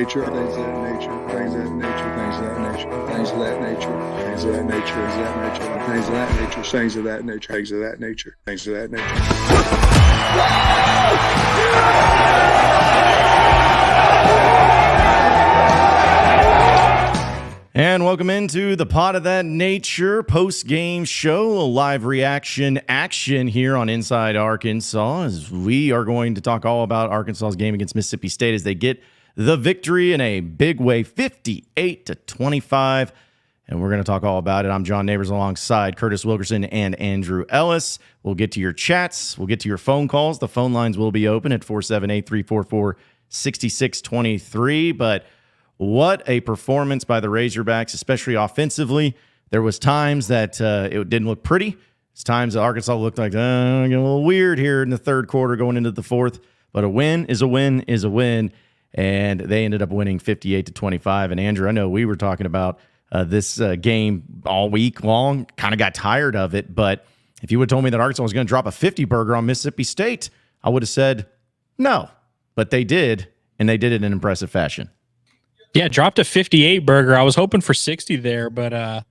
nature, things of that nature, things of that nature, things of that nature, things of that nature, things of that nature, things of that nature, things of that nature, things of that nature, things of that nature. And welcome into the Pot of That Nature post-game show, a live reaction action here on Inside Arkansas, as we are going to talk all about Arkansas's game against Mississippi State as they get the victory in a big way, 58-25. And we're going to talk all about it. I'm John Neighbors alongside Curtis Wilkerson and Andrew Ellis. We'll get to your chats. We'll get to your phone calls. The phone lines will be open at 478-344-6623. But what a performance by the Razorbacks, especially offensively. There was times that it didn't look pretty. It's times that Arkansas looked like getting a little weird here in the third quarter going into the fourth. But a win is a win is a win. And they ended up winning 58-25. And Andrew, I know we were talking about this game all week long, kind of got tired of it. But if you would have told me that Arkansas was going to drop a 50 burger on Mississippi State, I would have said no. But they did, and they did it in impressive fashion. Yeah, dropped a 58 burger. I was hoping for 60 there, but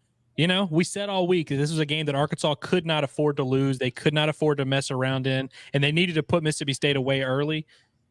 we said all week that this was a game that Arkansas could not afford to lose. They could not afford to mess around in, and they needed to put Mississippi State away early.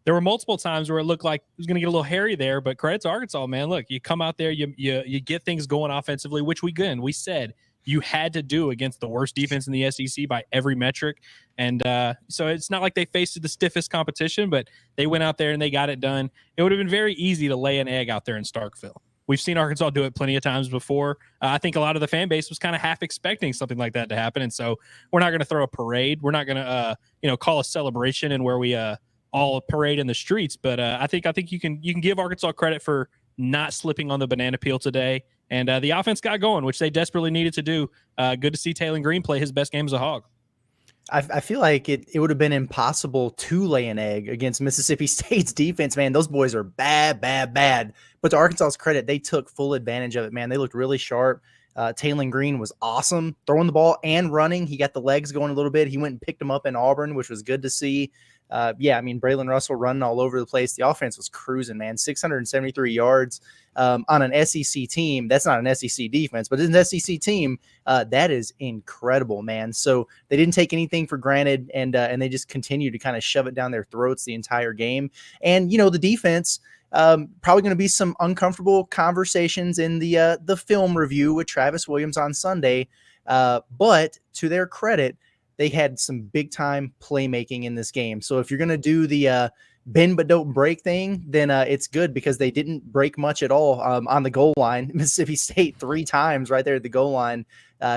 There were multiple times where it looked like it was going to get a little hairy there, but credit to Arkansas, man. Look, you come out there, you get things going offensively, which we said you had to do against the worst defense in the SEC by every metric. And so it's not like they faced the stiffest competition, but they went out there and they got it done. It would have been very easy to lay an egg out there in Starkville. We've seen Arkansas do it plenty of times before. I think a lot of the fan base was kind of half expecting something like that to happen. And so we're not going to throw a parade. We're not going to, call a celebration and where we all parade in the streets. But I think you can give Arkansas credit for not slipping on the banana peel today. And the offense got going, which they desperately needed to do. Good to see Taylor Green play his best game as a Hog. I feel like it would have been impossible to lay an egg against Mississippi State's defense, man. Those boys are bad. But to Arkansas's credit, they took full advantage of it, man. They looked really sharp. Taylor Green was awesome throwing the ball and running. He got the legs going a little bit. He went and picked them up in Auburn, which was good to see. Braylon Russell running all over the place. The offense was cruising, man. 673 yards on an SEC team. That's not an SEC defense, but it's an SEC team. That is incredible, man. So they didn't take anything for granted, and they just continued to kind of shove it down their throats the entire game. And, the defense, probably going to be some uncomfortable conversations in the film review with Travis Williams on Sunday. But to their credit, they had some big-time playmaking in this game. So if you're going to do the bend but don't break thing, then it's good because they didn't break much at all on the goal line. Mississippi State 3 times right there at the goal line,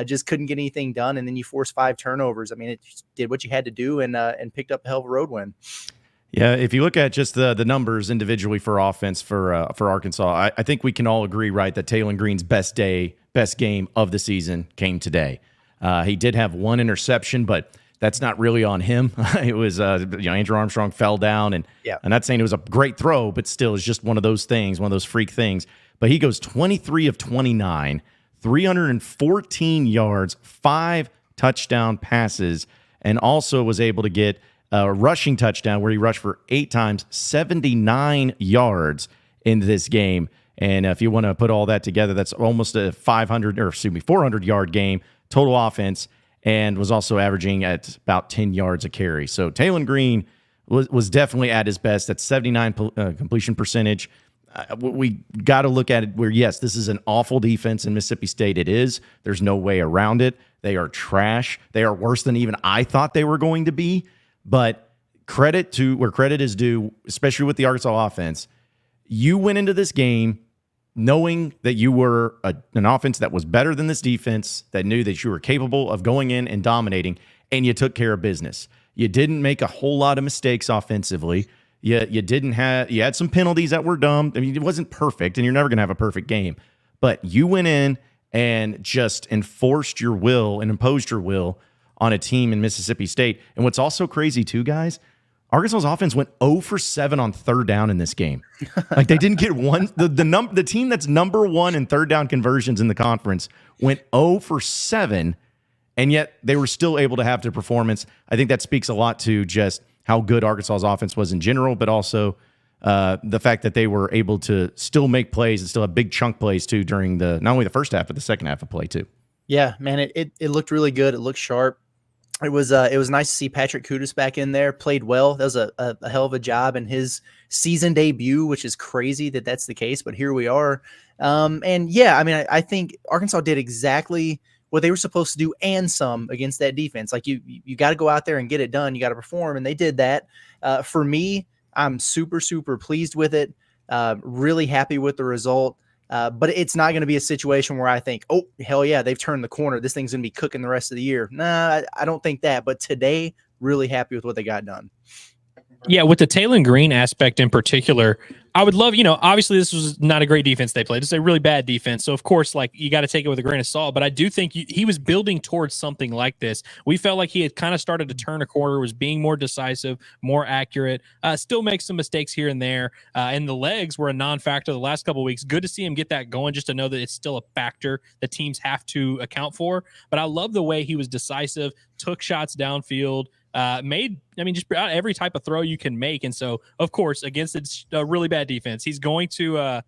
just couldn't get anything done, and then you forced 5 turnovers. I mean, it just did what you had to do and picked up a hell of a road win. Yeah, if you look at just the numbers individually for offense for Arkansas, I think we can all agree, right, that Taylor Green's best game of the season came today. He did have 1 interception, but that's not really on him. It was, Andrew Armstrong fell down, and I'm not saying it was a great throw, but still, it's just one of those things, one of those freak things. But he goes 23 of 29, 314 yards, 5 touchdown passes, and also was able to get a rushing touchdown where he rushed for 8 times, 79 yards in this game. And if you want to put all that together, that's almost a 400-yard game. Total offense, and was also averaging at about 10 yards a carry. So Taylor Green was definitely at his best. That's 79 completion percentage. We got to look at it where, yes, this is an awful defense in Mississippi State. It is. There's no way around it. They are trash. They are worse than even I thought they were going to be. But credit to where credit is due, especially with the Arkansas offense. You went into this game knowing that you were an offense that was better than this defense, that knew that you were capable of going in and dominating, and you took care of business. You didn't make a whole lot of mistakes offensively. You had some penalties that were dumb. I mean, it wasn't perfect, and you're never going to have a perfect game. But you went in and just enforced your will and imposed your will on a team in Mississippi State. And what's also crazy too, guys, Arkansas's offense went 0 for 7 on third down in this game. Like, they didn't get one. The team that's number 1 in third down conversions in the conference went 0 for 7, and yet they were still able to have their performance. I think that speaks a lot to just how good Arkansas's offense was in general, but also the fact that they were able to still make plays and still have big chunk plays too during not only the first half, but the second half of play too. Yeah, man, it looked really good. It looked sharp. It was nice to see Patrick Kudus back in there, played well. That was a hell of a job in his season debut, which is crazy that that's the case, but here we are. And yeah, I mean, I think Arkansas did exactly what they were supposed to do and some against that defense. Like you got to go out there and get it done. You got to perform, and they did that. For me, I'm super, super pleased with it. Really happy with the result. But it's not going to be a situation where I think, oh, hell yeah, they've turned the corner. This thing's going to be cooking the rest of the year. Nah, I don't think that. But today, really happy with what they got done. Yeah, with the Taylon Green aspect in particular, I would love, obviously this was not a great defense they played. It's a really bad defense. So, of course, you got to take it with a grain of salt. But I do think he was building towards something like this. We felt like he had kind of started to turn a corner, was being more decisive, more accurate, still makes some mistakes here and there. And the legs were a non-factor the last couple of weeks. Good to see him get that going, just to know that it's still a factor that teams have to account for. But I love the way he was decisive, took shots downfield, made, just about every type of throw you can make. And so, of course, against a really bad defense, he's going to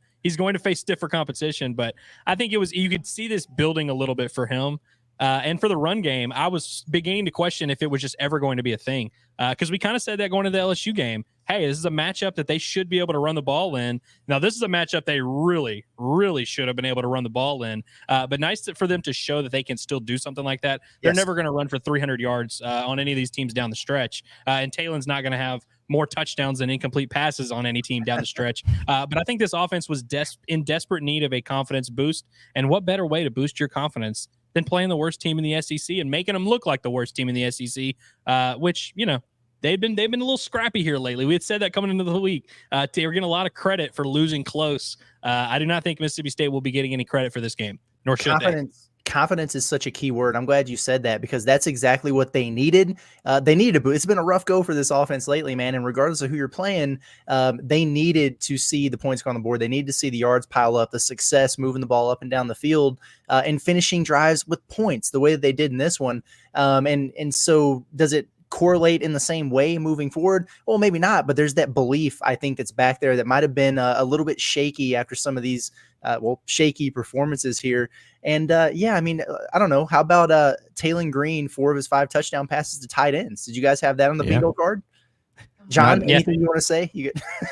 face stiffer competition. But I think you could see this building a little bit for him. And for the run game, I was beginning to question if it was just ever going to be a thing. Because we kind of said that going into the LSU game. Hey, this is a matchup that they should be able to run the ball in. Now, this is a matchup they really, really should have been able to run the ball in. But nice for them to show that they can still do something like that. They're never going to run for 300 yards on any of these teams down the stretch. And Taylon's not going to have more touchdowns than incomplete passes on any team down the stretch. But I think this offense was in desperate need of a confidence boost. And what better way to boost your confidence than playing the worst team in the SEC and making them look like the worst team in the SEC, which, they've been a little scrappy here lately. We had said that coming into the week. They were getting a lot of credit for losing close. I do not think Mississippi State will be getting any credit for this game, nor should they. Confidence is such a key word. I'm glad you said that because that's exactly what they needed. They needed a boost. It's been a rough go for this offense lately, man. And regardless of who you're playing, they needed to see the points go on the board. They needed to see the yards pile up, the success moving the ball up and down the field, and finishing drives with points the way that they did in this one. And so does it correlate in the same way moving forward? Well, maybe not, but there's that belief I think that's back there that might have been a little bit shaky after some of these shaky performances here. And I don't know. How about Taylon Green, 4 of his 5 touchdown passes to tight ends? Did you guys have that on the bingo card? John, anything you want to say?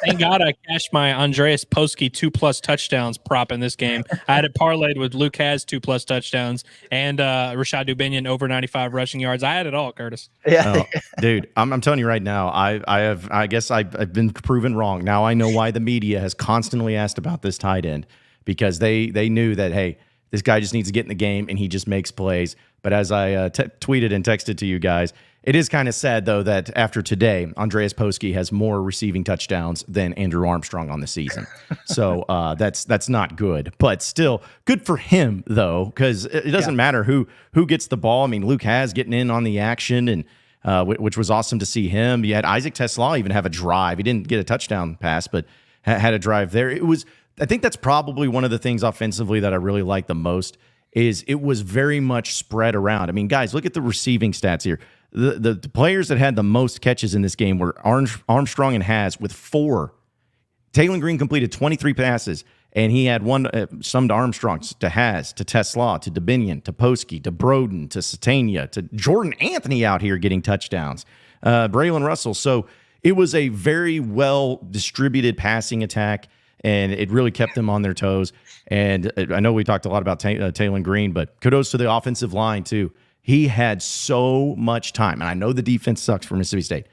Thank God I cashed my Andreas Posky 2+ touchdowns prop in this game. I had it parlayed with Luke has 2+ touchdowns and Rashad Dubinion over 95 rushing yards. I had it all, Curtis. Yeah, dude, I'm telling you right now. I guess I've been proven wrong. Now I know why the media has constantly asked about this tight end because they knew that hey, this guy just needs to get in the game and he just makes plays. But as I tweeted and texted to you guys. It is kind of sad, though, that after today, Andreas Posky has more receiving touchdowns than Andrew Armstrong on the season. So that's not good. But still, good for him, though, because it doesn't matter who gets the ball. I mean, Luke has getting in on the action, and which was awesome to see him. You had Isaac Tesla even have a drive. He didn't get a touchdown pass, but had a drive there. I think that's probably one of the things offensively that I really like the most is it was very much spread around. I mean, guys, look at the receiving stats here. The players that had the most catches in this game were Armstrong and Has with 4. Taylon Green completed 23 passes, and he had some to Armstrong, to Has, to Tesla, to Dubinion, to Posky, to Broden, to Satania, to Jordan Anthony out here getting touchdowns, Braylon Russell. So it was a very well-distributed passing attack, and it really kept them on their toes. And I know we talked a lot about Taylon Green, but kudos to the offensive line, too. He had so much time, and I know the defense sucks for Mississippi State,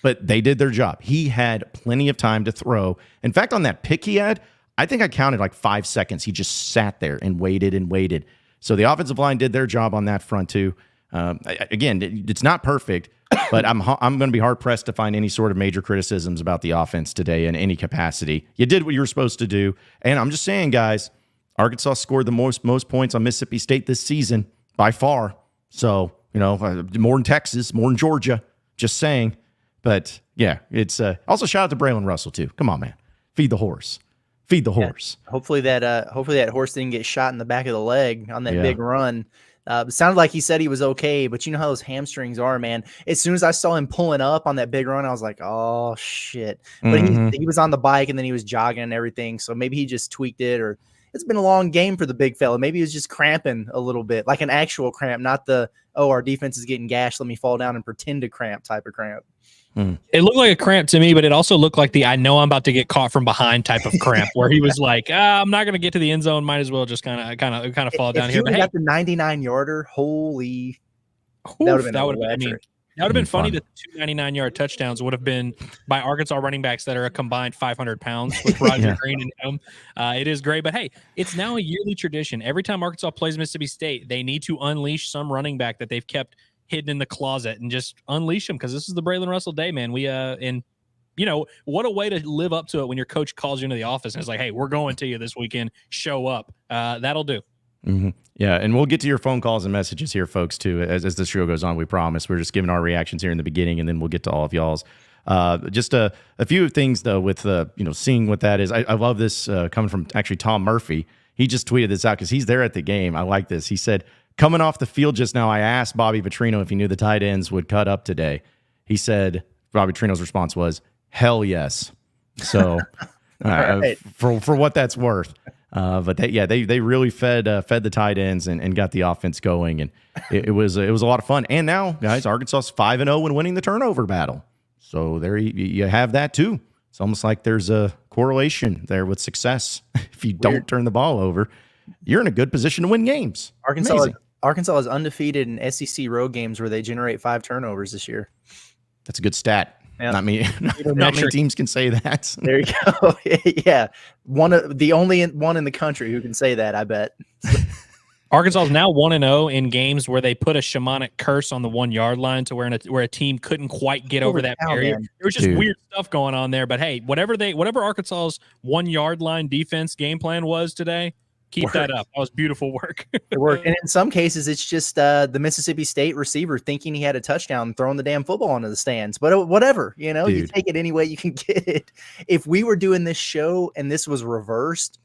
but they did their job. He had plenty of time to throw. In fact, on that pick he had, I think I counted like 5 seconds. He just sat there and waited. So the offensive line did their job on that front too. Again, it's not perfect, but I'm going to be hard-pressed to find any sort of major criticisms about the offense today in any capacity. You did what you were supposed to do, and I'm just saying, guys, Arkansas scored the most points on Mississippi State this season by far. So, more in Texas, more in Georgia, just saying. But, yeah, it's also shout out to Braylon Russell, too. Come on, man. Feed the horse. Hopefully that horse didn't get shot in the back of the leg on that big run. It sounded like he said he was okay, but you know how those hamstrings are, man. As soon as I saw him pulling up on that big run, I was like, oh shit. But he was on the bike and then he was jogging and everything. So maybe he just tweaked it, or it's been a long game for the big fella. Maybe he was just cramping a little bit, like an actual cramp, not the, oh, our defense is getting gashed, let me fall down and pretend to cramp type of cramp. It looked like a cramp to me, but it also looked like the I know I'm about to get caught from behind type of cramp, where he was like, I'm not going to get to the end zone. Might as well just kind of fall down here. But got the 99-yarder, holy, that would have been funny that the 2 99-yard touchdowns would have been by Arkansas running backs that are a combined 500 pounds with Roger Green and him. It is great, but hey, it's now a yearly tradition. Every time Arkansas plays Mississippi State, they need to unleash some running back that they've kept hidden in the closet and just unleash them, because this is the Braylon Russell day, man. And you know, what a way to live up to it when your coach calls you into the office and is like, hey, we're going to you this weekend, show up. That'll do. Yeah, and we'll get to your phone calls and messages here, folks, too, as the show goes on. We promise. We're just giving our reactions here in the beginning, and then we'll get to all of y'all's. Just a few things, though, with seeing what that is. I love this coming from actually Tom Murphy. He just tweeted this out because he's there at the game. I like this. He said, coming off the field just now, I asked Bobby Petrino if he knew the tight ends would cut up today. He said, Bobby Petrino's response was, hell yes. So right. for what that's worth. But they really fed the tight ends and got the offense going, and it was a lot of fun. And now, guys, Arkansas's 5-0 when winning the turnover battle. So there you have that too. It's almost like there's a correlation there with success. If you don't turn the ball over, you're in a good position to win games. Arkansas is undefeated in SEC road games where they generate 5 turnovers this year. That's a good stat. Yeah. Not many teams can say that. There you go. Yeah. The only one in the country who can say that, I bet. Arkansas is now 1-0 in games where they put a shamanic curse on the 1 yard line to where a team couldn't quite get over that barrier. Man. There was just weird stuff going on there. But hey, whatever Arkansas's 1 yard line defense game plan was today, keep that up. That was beautiful work. It worked. And in some cases, it's just the Mississippi State receiver thinking he had a touchdown, throwing the damn football into the stands. But whatever, you take it any way you can get it. If we were doing this show and this was reversed,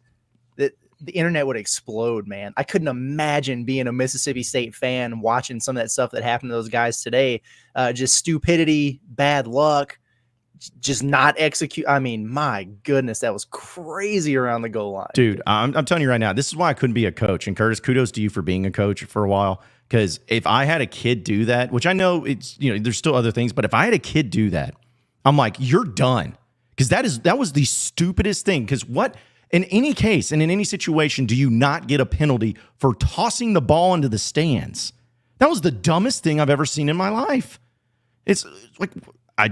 the internet would explode, man. I couldn't imagine being a Mississippi State fan watching some of that stuff that happened to those guys today. Just stupidity, bad luck, just not execute. I mean, my goodness, that was crazy around the goal line. Dude, I'm telling you right now, this is why I couldn't be a coach. And Curtis, kudos to you for being a coach for a while. Because if I had a kid do that, which I know it's, there's still other things, but if I had a kid do that, I'm like, you're done. Because that was the stupidest thing. Because in any case and in any situation, do you not get a penalty for tossing the ball into the stands? That was the dumbest thing I've ever seen in my life. It's like, I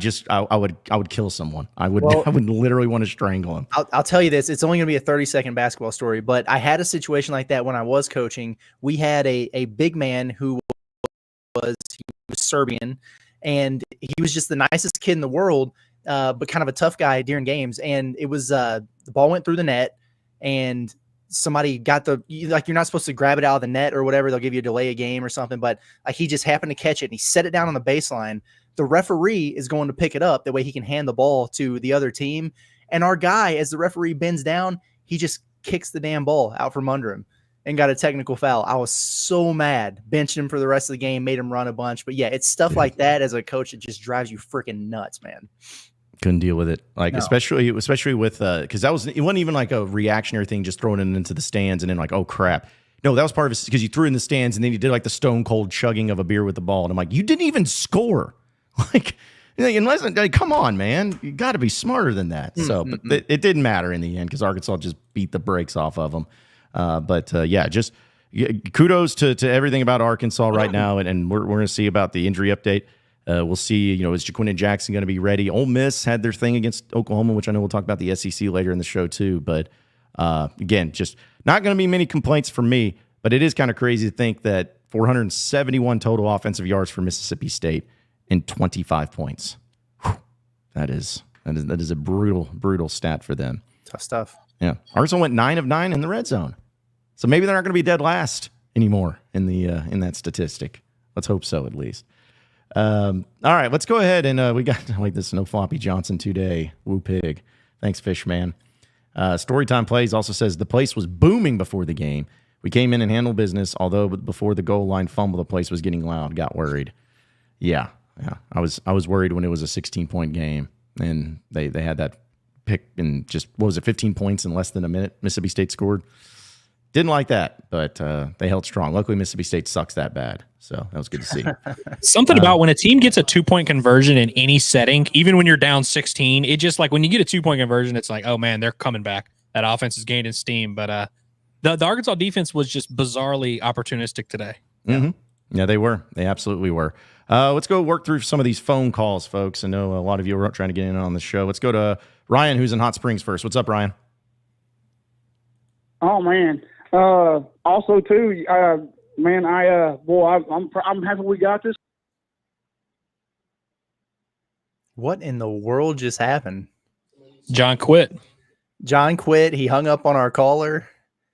would kill someone. I would literally want to strangle him. I'll tell you this. It's only going to be a 30-second basketball story, but I had a situation like that when I was coaching. We had a big man who was Serbian, and he was just the nicest kid in the world, but kind of a tough guy during games. And it was the ball went through the net, and somebody got you're not supposed to grab it out of the net or whatever. They'll give you a delay a game or something, but he just happened to catch it, and he set it down on the baseline. The referee is going to pick it up. That way he can hand the ball to the other team. And our guy, as the referee bends down, he just kicks the damn ball out from under him and got a technical foul. I was so mad. Benched him for the rest of the game, made him run a bunch. But yeah, it's stuff like that as a coach that just drives you freaking nuts, man. Couldn't deal with it. Especially with, because it wasn't even like a reactionary thing, just throwing it into the stands and then like, oh crap. No, that was part of it because you threw it in the stands and then you did like the stone cold chugging of a beer with the ball. And I'm like, you didn't even score. Come on, man. You got to be smarter than that. So, but it didn't matter in the end because Arkansas just beat the brakes off of them. Just kudos to everything about Arkansas right now. And we're going to see about the injury update. We'll see, is Jaquindon Jackson going to be ready? Ole Miss had their thing against Oklahoma, which I know we'll talk about the SEC later in the show too. But again, just not going to be many complaints from me. But it is kind of crazy to think that 471 total offensive yards for Mississippi State and 25 points. Whew. That is a brutal stat for them. Tough stuff. Yeah. Arkansas went 9 of 9 in the red zone. So maybe they're not going to be dead last anymore in that statistic. Let's hope so, at least. All right, let's go ahead and we got like this no floppy Johnson today. Woo pig. Thanks, Fishman. Storytime Plays also says the place was booming before the game We came in and handled business, although before the goal line fumble, the place was getting loud. Got worried. Yeah. I was worried when it was a 16-point game, and they had that pick in just, what was it, 15 points in less than a minute. Mississippi State scored. Didn't like that, but they held strong. Luckily, Mississippi State sucks that bad, so that was good to see. Something about when a team gets a 2-point conversion in any setting, even when you're down 16, it just like when you get a 2-point conversion, it's like, oh man, they're coming back. That offense is gaining steam, but the Arkansas defense was just bizarrely opportunistic today. Mm-hmm. Yeah, they were. They absolutely were. Let's go work through some of these phone calls, folks. I know a lot of you are trying to get in on the show. Let's go to Ryan, who's in Hot Springs first. What's up, Ryan? Oh man. Also too, man, I'm happy we got this. What in the world just happened? John quit. John quit. He hung up on our caller.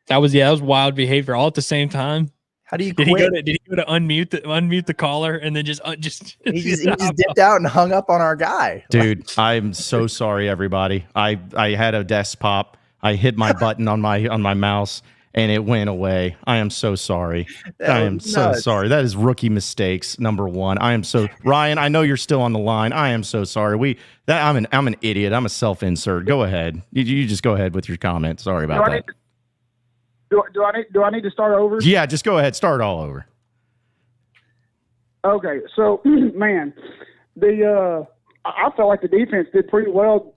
That was wild behavior all at the same time. How do you Did quit? he go to unmute the caller and then just he just dipped out and hung up on our guy. Dude, I'm so sorry, everybody. I had a desk pop. I hit my button on my mouse and it went away. I am so sorry. I am so sorry. That is rookie mistakes, number one. I am so Ryan, I know you're still on the line. I am so sorry. I'm an idiot. I'm a self-insert. Go ahead. You just go ahead with your comment. Sorry about that. Do I need to start over? Yeah, just go ahead. Start all over. Okay, so man, I felt like the defense did pretty well.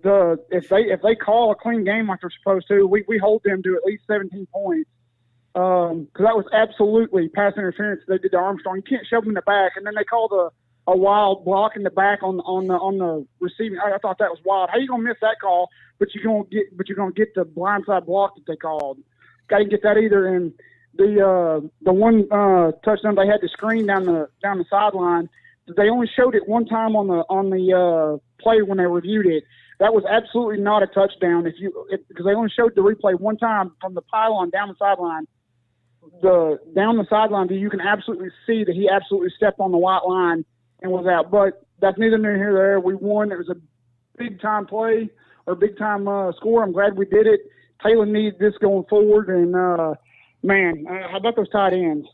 If they call a clean game like they're supposed to, we hold them to at least 17 points. Because that was absolutely pass interference they did to Armstrong. You can't shove them in the back, and then they called a wild block in the back on the receiving. I thought that was wild. How you gonna miss that call? But you're gonna get the blindside block that they called. I didn't get that either. And the one touchdown they had to screen down the sideline. They only showed it one time on the play when they reviewed it. That was absolutely not a touchdown because they only showed the replay one time from the pylon down the sideline. Down the sideline, you can absolutely see that he absolutely stepped on the white line and was out. But that's neither near here nor there. We won. It was a big time play or big time score. I'm glad we did it. Taylor needs this going forward, and man, how about those tight ends?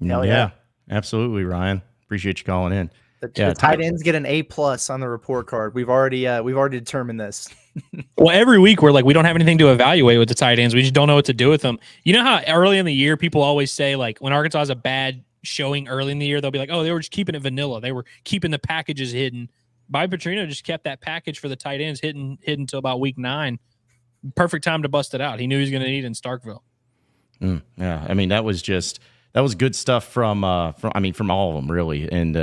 Hell yeah. Absolutely, Ryan. Appreciate you calling in. The tight ends get an A+ on the report card. We've already determined this. Well, every week we're like, we don't have anything to evaluate with the tight ends. We just don't know what to do with them. You know how early in the year people always say, like, when Arkansas has a bad showing early in the year, they'll be like, oh, they were just keeping it vanilla. They were keeping the packages hidden. Bobby Petrino just kept that package for the tight ends hidden until about week 9. Perfect time to bust it out. He knew he was going to need it in Starkville. Yeah, I mean that was good stuff from all of them really, and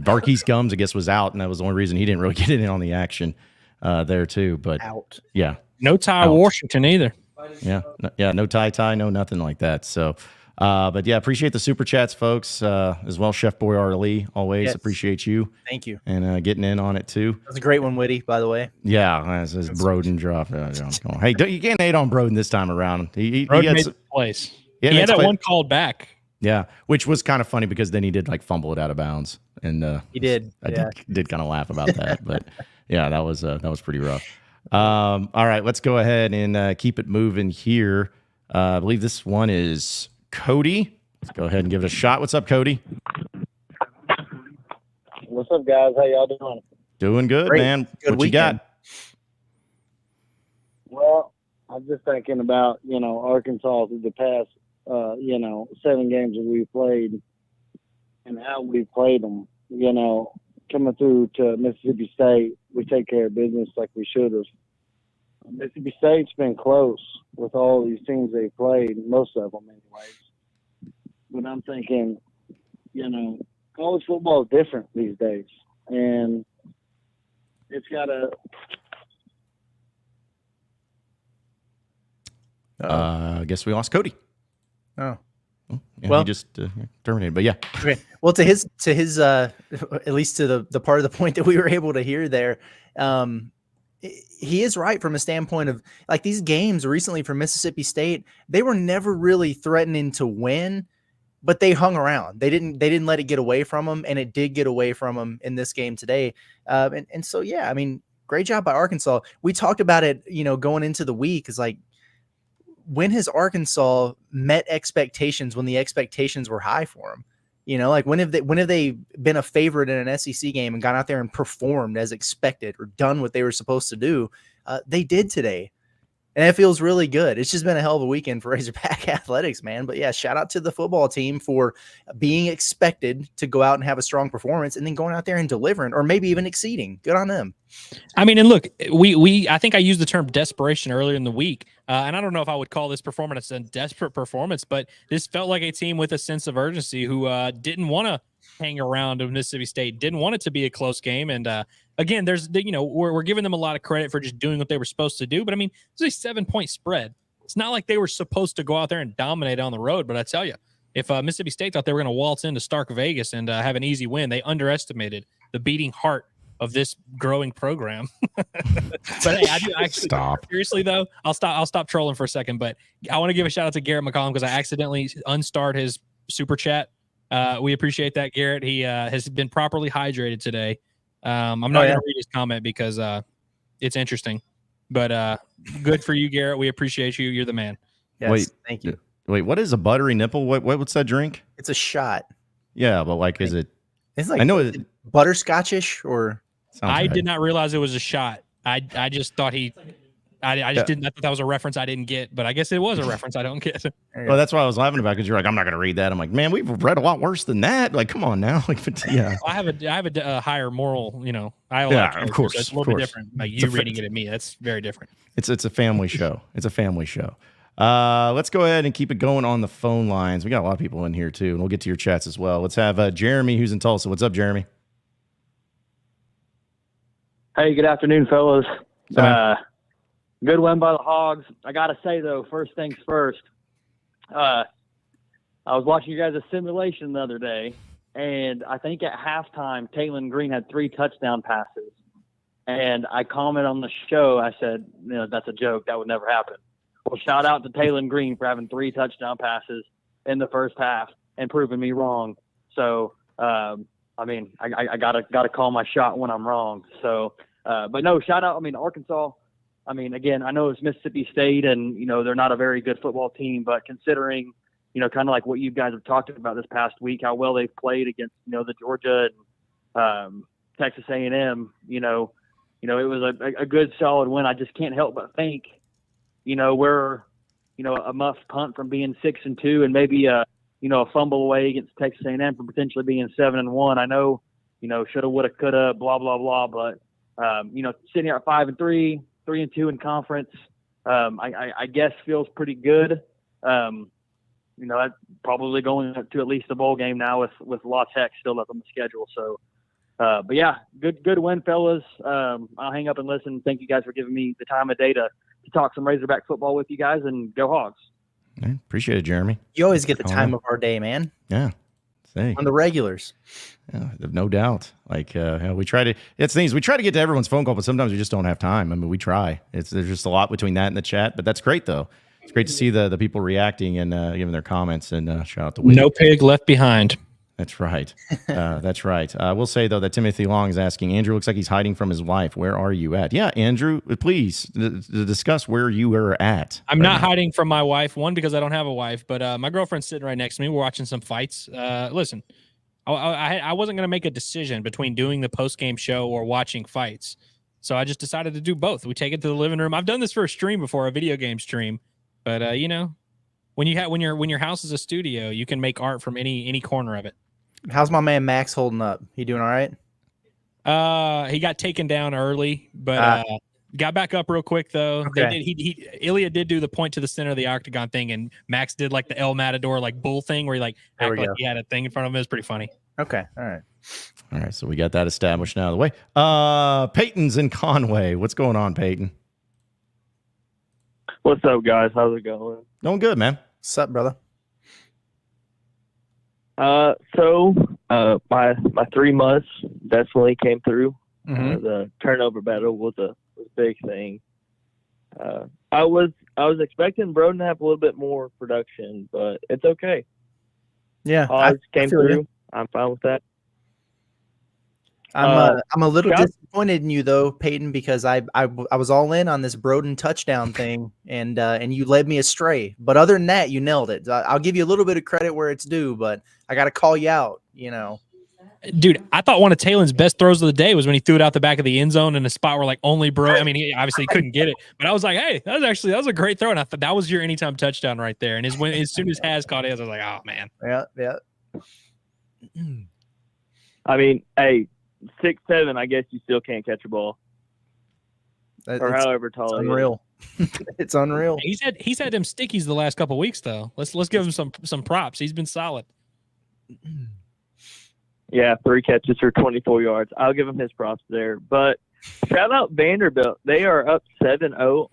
Barkey's gums I guess was out, and that was the only reason he didn't really get in on the action there too. But out, yeah, no Ty Washington either. Yeah, no tie, no nothing like that. So, but yeah, appreciate the super chats, folks, as well. Chef Boyar Lee, always appreciate you. Thank you, and getting in on it too. That was a great one, Whitty, by the way. Yeah, as Broden drop. Hey, you can't hate on Broden this time around. He made the place. He had that one called back. Yeah, which was kind of funny because then he did like fumble it out of bounds, and he did. I did kind of laugh about that, but yeah, that was pretty rough. All right, let's go ahead and keep it moving here. I believe this one is Cody. Let's go ahead and give it a shot. What's up, Cody? What's up, guys? How y'all doing? Doing good, Great. man. Good what weekend. You got? Well, I'm just thinking about, Arkansas through the past, 7 games that we played and how we played them. Coming through to Mississippi State, we take care of business like we should have. Mississippi State's been close with all these teams they played, most of them anyways. But I'm thinking, college football is different these days. And it's got to I guess we lost Cody. Oh, yeah, well, he just terminated. But yeah, okay. Well, to his at least to the part of the point that we were able to hear there, he is right from a standpoint of like these games recently for Mississippi State. They were never really threatening to win, but they hung around. They didn't let it get away from them, and it did get away from them in this game today. And so yeah, I mean, great job by Arkansas. We talked about it, going into the week. Is like when has Arkansas met expectations when the expectations were high for them? Like when have they been a favorite in an SEC game and gone out there and performed as expected or done what they were supposed to do? They did today. And it feels really good. It's just been a hell of a weekend for Razorback athletics, man. But yeah, shout out to the football team for being expected to go out and have a strong performance and then going out there and delivering or maybe even exceeding. Good on them. I mean, and look, I think I used the term desperation earlier in the week. And I don't know if I would call this performance a desperate performance, but this felt like a team with a sense of urgency who didn't want to hang around of Mississippi State, didn't want it to be a close game. And again, we're giving them a lot of credit for just doing what they were supposed to do. But I mean, it's a 7-point spread. It's not like they were supposed to go out there and dominate on the road. But I tell you, if Mississippi State thought they were going to waltz into Stark Vegas and have an easy win, they underestimated the beating heart of this growing program. But hey, I do actually stop. Seriously though, I'll stop trolling for a second. But I want to give a shout out to Garrett McCollum because I accidentally unstarred his super chat. We appreciate that, Garrett. He has been properly hydrated today. I'm not going to read his comment because it's interesting. But good for you, Garrett. We appreciate you. You're the man. Yes, Wait, thank you. Wait, what is a buttery nipple? What's that drink? It's a shot. Yeah, but like, is it? It's like I know it butterscotchish or. I did not realize it was a shot. I just thought I didn't. I thought that was a reference I didn't get, but I guess it was a reference I don't get. Well, that's why I was laughing about because you're like, I'm not going to read that. I'm like, man, we've read a lot worse than that. Like, come on now. Like, yeah. I have a higher moral. Of course, so it's a little bit different. Like you reading it at me, that's very different. It's a family show. It's a family show. Let's go ahead and keep it going on the phone lines. We got a lot of people in here too, and we'll get to your chats as well. Let's have Jeremy, who's in Tulsa. What's up, Jeremy? Hey, good afternoon, fellas. Good win by the Hogs. I got to say, though, first things first, I was watching you guys' simulation the other day, and I think at halftime, Taylon Green had 3 touchdown passes. And I commented on the show, I said, that's a joke. That would never happen. Well, shout out to Taylon Green for having 3 touchdown passes in the first half and proving me wrong. So, I gotta call my shot when I'm wrong. So, but no, shout out. Arkansas. Again, I know it's Mississippi State, and they're not a very good football team. But considering, kind of like what you guys have talked about this past week, how well they've played against the Georgia and Texas A&M, it was a good solid win. I just can't help but think, we're a muff punt from being 6-2 and maybe a fumble away against Texas A&M from potentially being 7-1. I know, shoulda, woulda, coulda, blah blah blah. But sitting here at 5-3, 3-2 in conference, I guess feels pretty good. That's probably going to at least a bowl game now with La Tech still up on the schedule. So, but yeah, good win, fellas. I'll hang up and listen. Thank you guys for giving me the time of day to talk some Razorback football with you guys, and go Hogs. Yeah, appreciate it, Jeremy. You always get the time of our day, man. Yeah. On the regulars. Yeah, no doubt. Like we try to. It's things we try to get to everyone's phone call, but sometimes we just don't have time. We try. There's just a lot between that and the chat, but that's great though. It's great to see the people reacting and giving their comments. And shout out to Wade. No pig left behind. That's right. That's right. I will say though that Timothy Long is asking. Andrew looks like he's hiding from his wife. Where are you at? Yeah, Andrew, please discuss where you are at. I'm not hiding from my wife. One, because I don't have a wife, but my girlfriend's sitting right next to me. We're watching some fights. Listen. I wasn't going to make a decision between doing the post-game show or watching fights. So I just decided to do both. We take it to the living room. I've done this for a stream before, a video game stream. But, when your house is a studio, you can make art from any corner of it. How's my man Max holding up? He doing all right? He got taken down early, but got back up real quick, though. Okay. Ilya did do the point to the center of the octagon thing, and Max did like the El Matador like bull thing where he like acted like he had a thing in front of him. It was pretty funny. Okay. All right. So we got that established now of the way. Peyton's in Conway. What's going on, Peyton? What's up, guys? How's it going? Going good, man. What's up, brother? My 3 months definitely came through. Mm-hmm. The turnover battle was a big thing. I was expecting Broden to have a little bit more production, but it's okay. Yeah, Hogs came feel through. you. I'm fine with that. I'm a little shout- disappointed in you though, Peyton, because I was all in on this Broden touchdown thing, and you led me astray. But other than that, you nailed it. I'll give you a little bit of credit where it's due, but I got to call you out. Dude, I thought one of Taylor's best throws of the day was when he threw it out the back of the end zone in a spot where like only he obviously couldn't get it, but I was like, hey, that was a great throw, and I thought that was your anytime touchdown right there. And as soon as Has caught his, I was like, oh man, Yeah. I mean, hey, 6'7", I guess you still can't catch a ball, or It's however tall it is. unreal. It's unreal. he's had them stickies the last couple of weeks though. Let's give him some props. He's been solid. Yeah, 3 catches for 24 yards. I'll give him his props there. But shout out Vanderbilt. They are up 7-0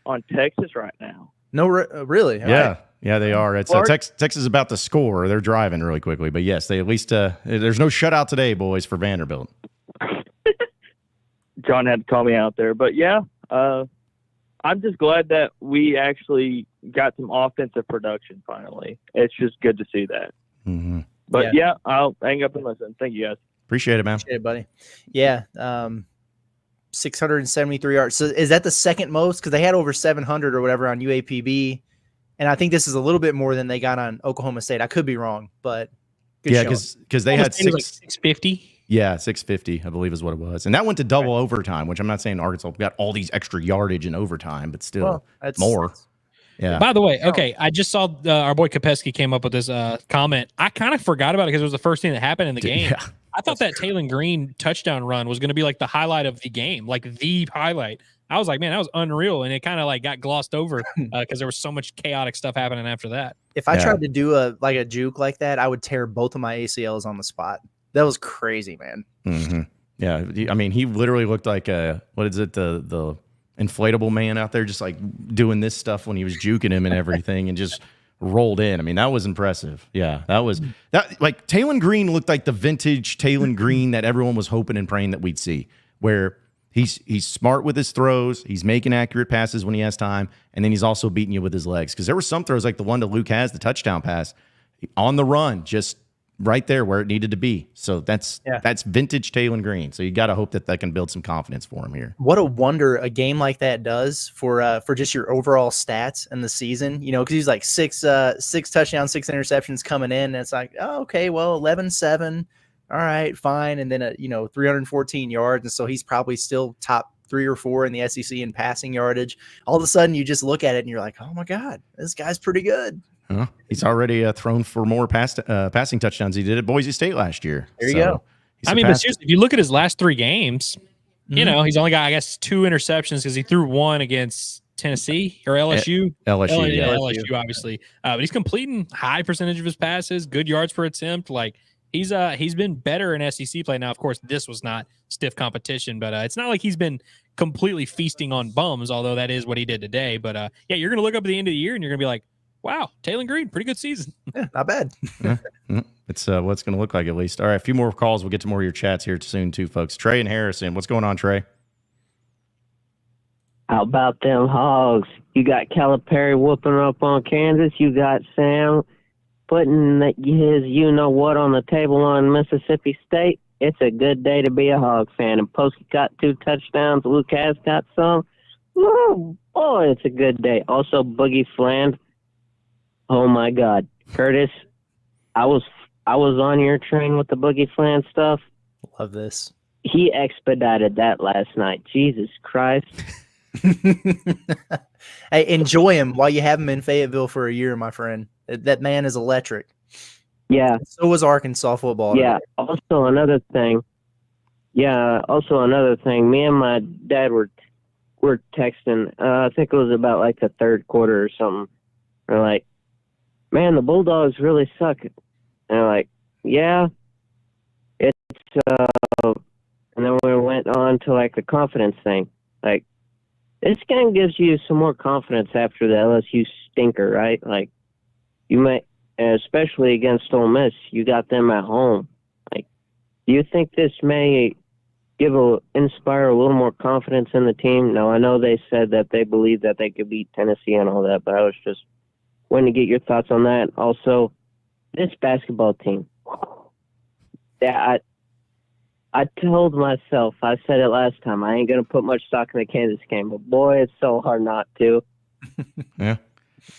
on Texas right now. No, really? All Yeah. right. Yeah, they are. It's Texas is about to score. They're driving really quickly, but yes, they at least there's no shutout today, boys, for Vanderbilt. John had to call me out there, but yeah, I'm just glad that we actually got some offensive production finally. It's just good to see that. Mm-hmm. But yeah, I'll hang up and listen. Thank you guys. Appreciate it, man. Appreciate it, buddy. Yeah. 673 yards. So is that the second most? Because they had over 700 or whatever on UAPB. And I think this is a little bit more than they got on Oklahoma State. I could be wrong, but good yeah, showing. because they had like 650. Yeah, 650, I believe is what it was. And that went to double overtime, which I'm not saying Arkansas got all these extra yardage in overtime, but still more. Yeah. By the way, okay, I just saw our boy Kopeski came up with this comment. I kind of forgot about it because it was the first thing that happened in the game. Yeah. I thought that Taylor Green touchdown run was going to be like the highlight of the game, like the highlight. I was like, man, that was unreal, and it kind of like got glossed over because there was so much chaotic stuff happening after that. If I tried to do a juke like that, I would tear both of my ACLs on the spot. That was crazy, man. Mm-hmm. Yeah, I mean, he literally looked like what is it, the inflatable man out there, just like doing this stuff when he was juking him and everything, and just rolled in. I mean, that was impressive. Yeah, that like Taylor Green looked like the vintage Taylor Green that everyone was hoping and praying that we'd see, where he's smart with his throws, he's making accurate passes when he has time, and then he's also beating you with his legs. Because there were some throws like the one to Luke has, the touchdown pass, on the run, just right there where it needed to be. So that's vintage Taylor Green. So you got to hope that can build some confidence for him here. What a wonder a game like that does for just your overall stats in the season. You know, because he's like six touchdowns, 6 interceptions coming in, and it's like, oh, okay, well, 11-7. All right, fine. And then, 314 yards. And so he's probably still top 3 or 4 in the SEC in passing yardage. All of a sudden, you just look at it and you're like, oh, my God, this guy's pretty good. He's already thrown for more passing touchdowns he did at Boise State last year. There you go. I mean, but seriously, if you look at his last 3 games, he's only got, I guess, 2 interceptions because he threw 1 against Tennessee or LSU. LSU, obviously. But he's completing high percentage of his passes, good yards per attempt. Like, he's been better in SEC play. Now, of course, this was not stiff competition, but it's not like he's been completely feasting on bums, although that is what he did today. But, yeah, you're going to look up at the end of the year and you're going to be like, wow, Taylor Green, pretty good season. Yeah, not bad. It's what it's going to look like at least. All right, a few more calls. We'll get to more of your chats here soon too, folks. Trey and Harrison, what's going on, Trey? How about them Hogs? You got Calipari whooping up on Kansas. You got Sam putting his you-know-what on the table on Mississippi State. It's a good day to be a Hog fan. And Posey got 2 touchdowns. Luke has got some. Oh, boy, it's a good day. Also, Boogie Fland. Oh, my God. Curtis, I was on your train with the Boogie Fland stuff. Love this. He expedited that last night. Jesus Christ. Hey, enjoy him while you have him in Fayetteville for a year, my friend. That man is electric. Yeah. So was Arkansas football. Yeah. Also another thing. Me and my dad were texting. I think it was about like the third quarter or something. We're like, man, the Bulldogs really suck. And they're like, yeah. It's and then we went on to like the confidence thing. Like, this game gives you some more confidence after the LSU stinker, right? Like, you might, especially against Ole Miss, you got them at home. Like, do you think this may inspire a little more confidence in the team? Now, I know they said that they believe that they could beat Tennessee and all that, but I was just wanting to get your thoughts on that. Also, this basketball team, I told myself, I said it last time, I ain't going to put much stock in the Kansas game, but boy, it's so hard not to. Yeah.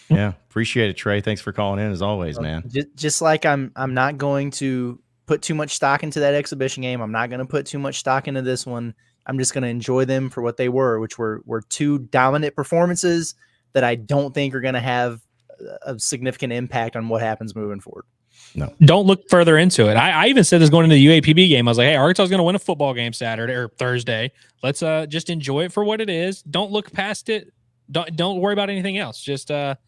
Yeah. Appreciate it, Trey. Thanks for calling in as always, man. Just like I'm not going to put too much stock into that exhibition game. I'm not going to put too much stock into this one. I'm just going to enjoy them for what they were, which were two dominant performances that I don't think are going to have a significant impact on what happens moving forward. No. Don't look further into it. I even said this going into the UAPB game. I was like, hey, Arkansas is going to win a football game Saturday or Thursday. Let's just enjoy it for what it is. Don't look past it. Don't worry about anything else. Just the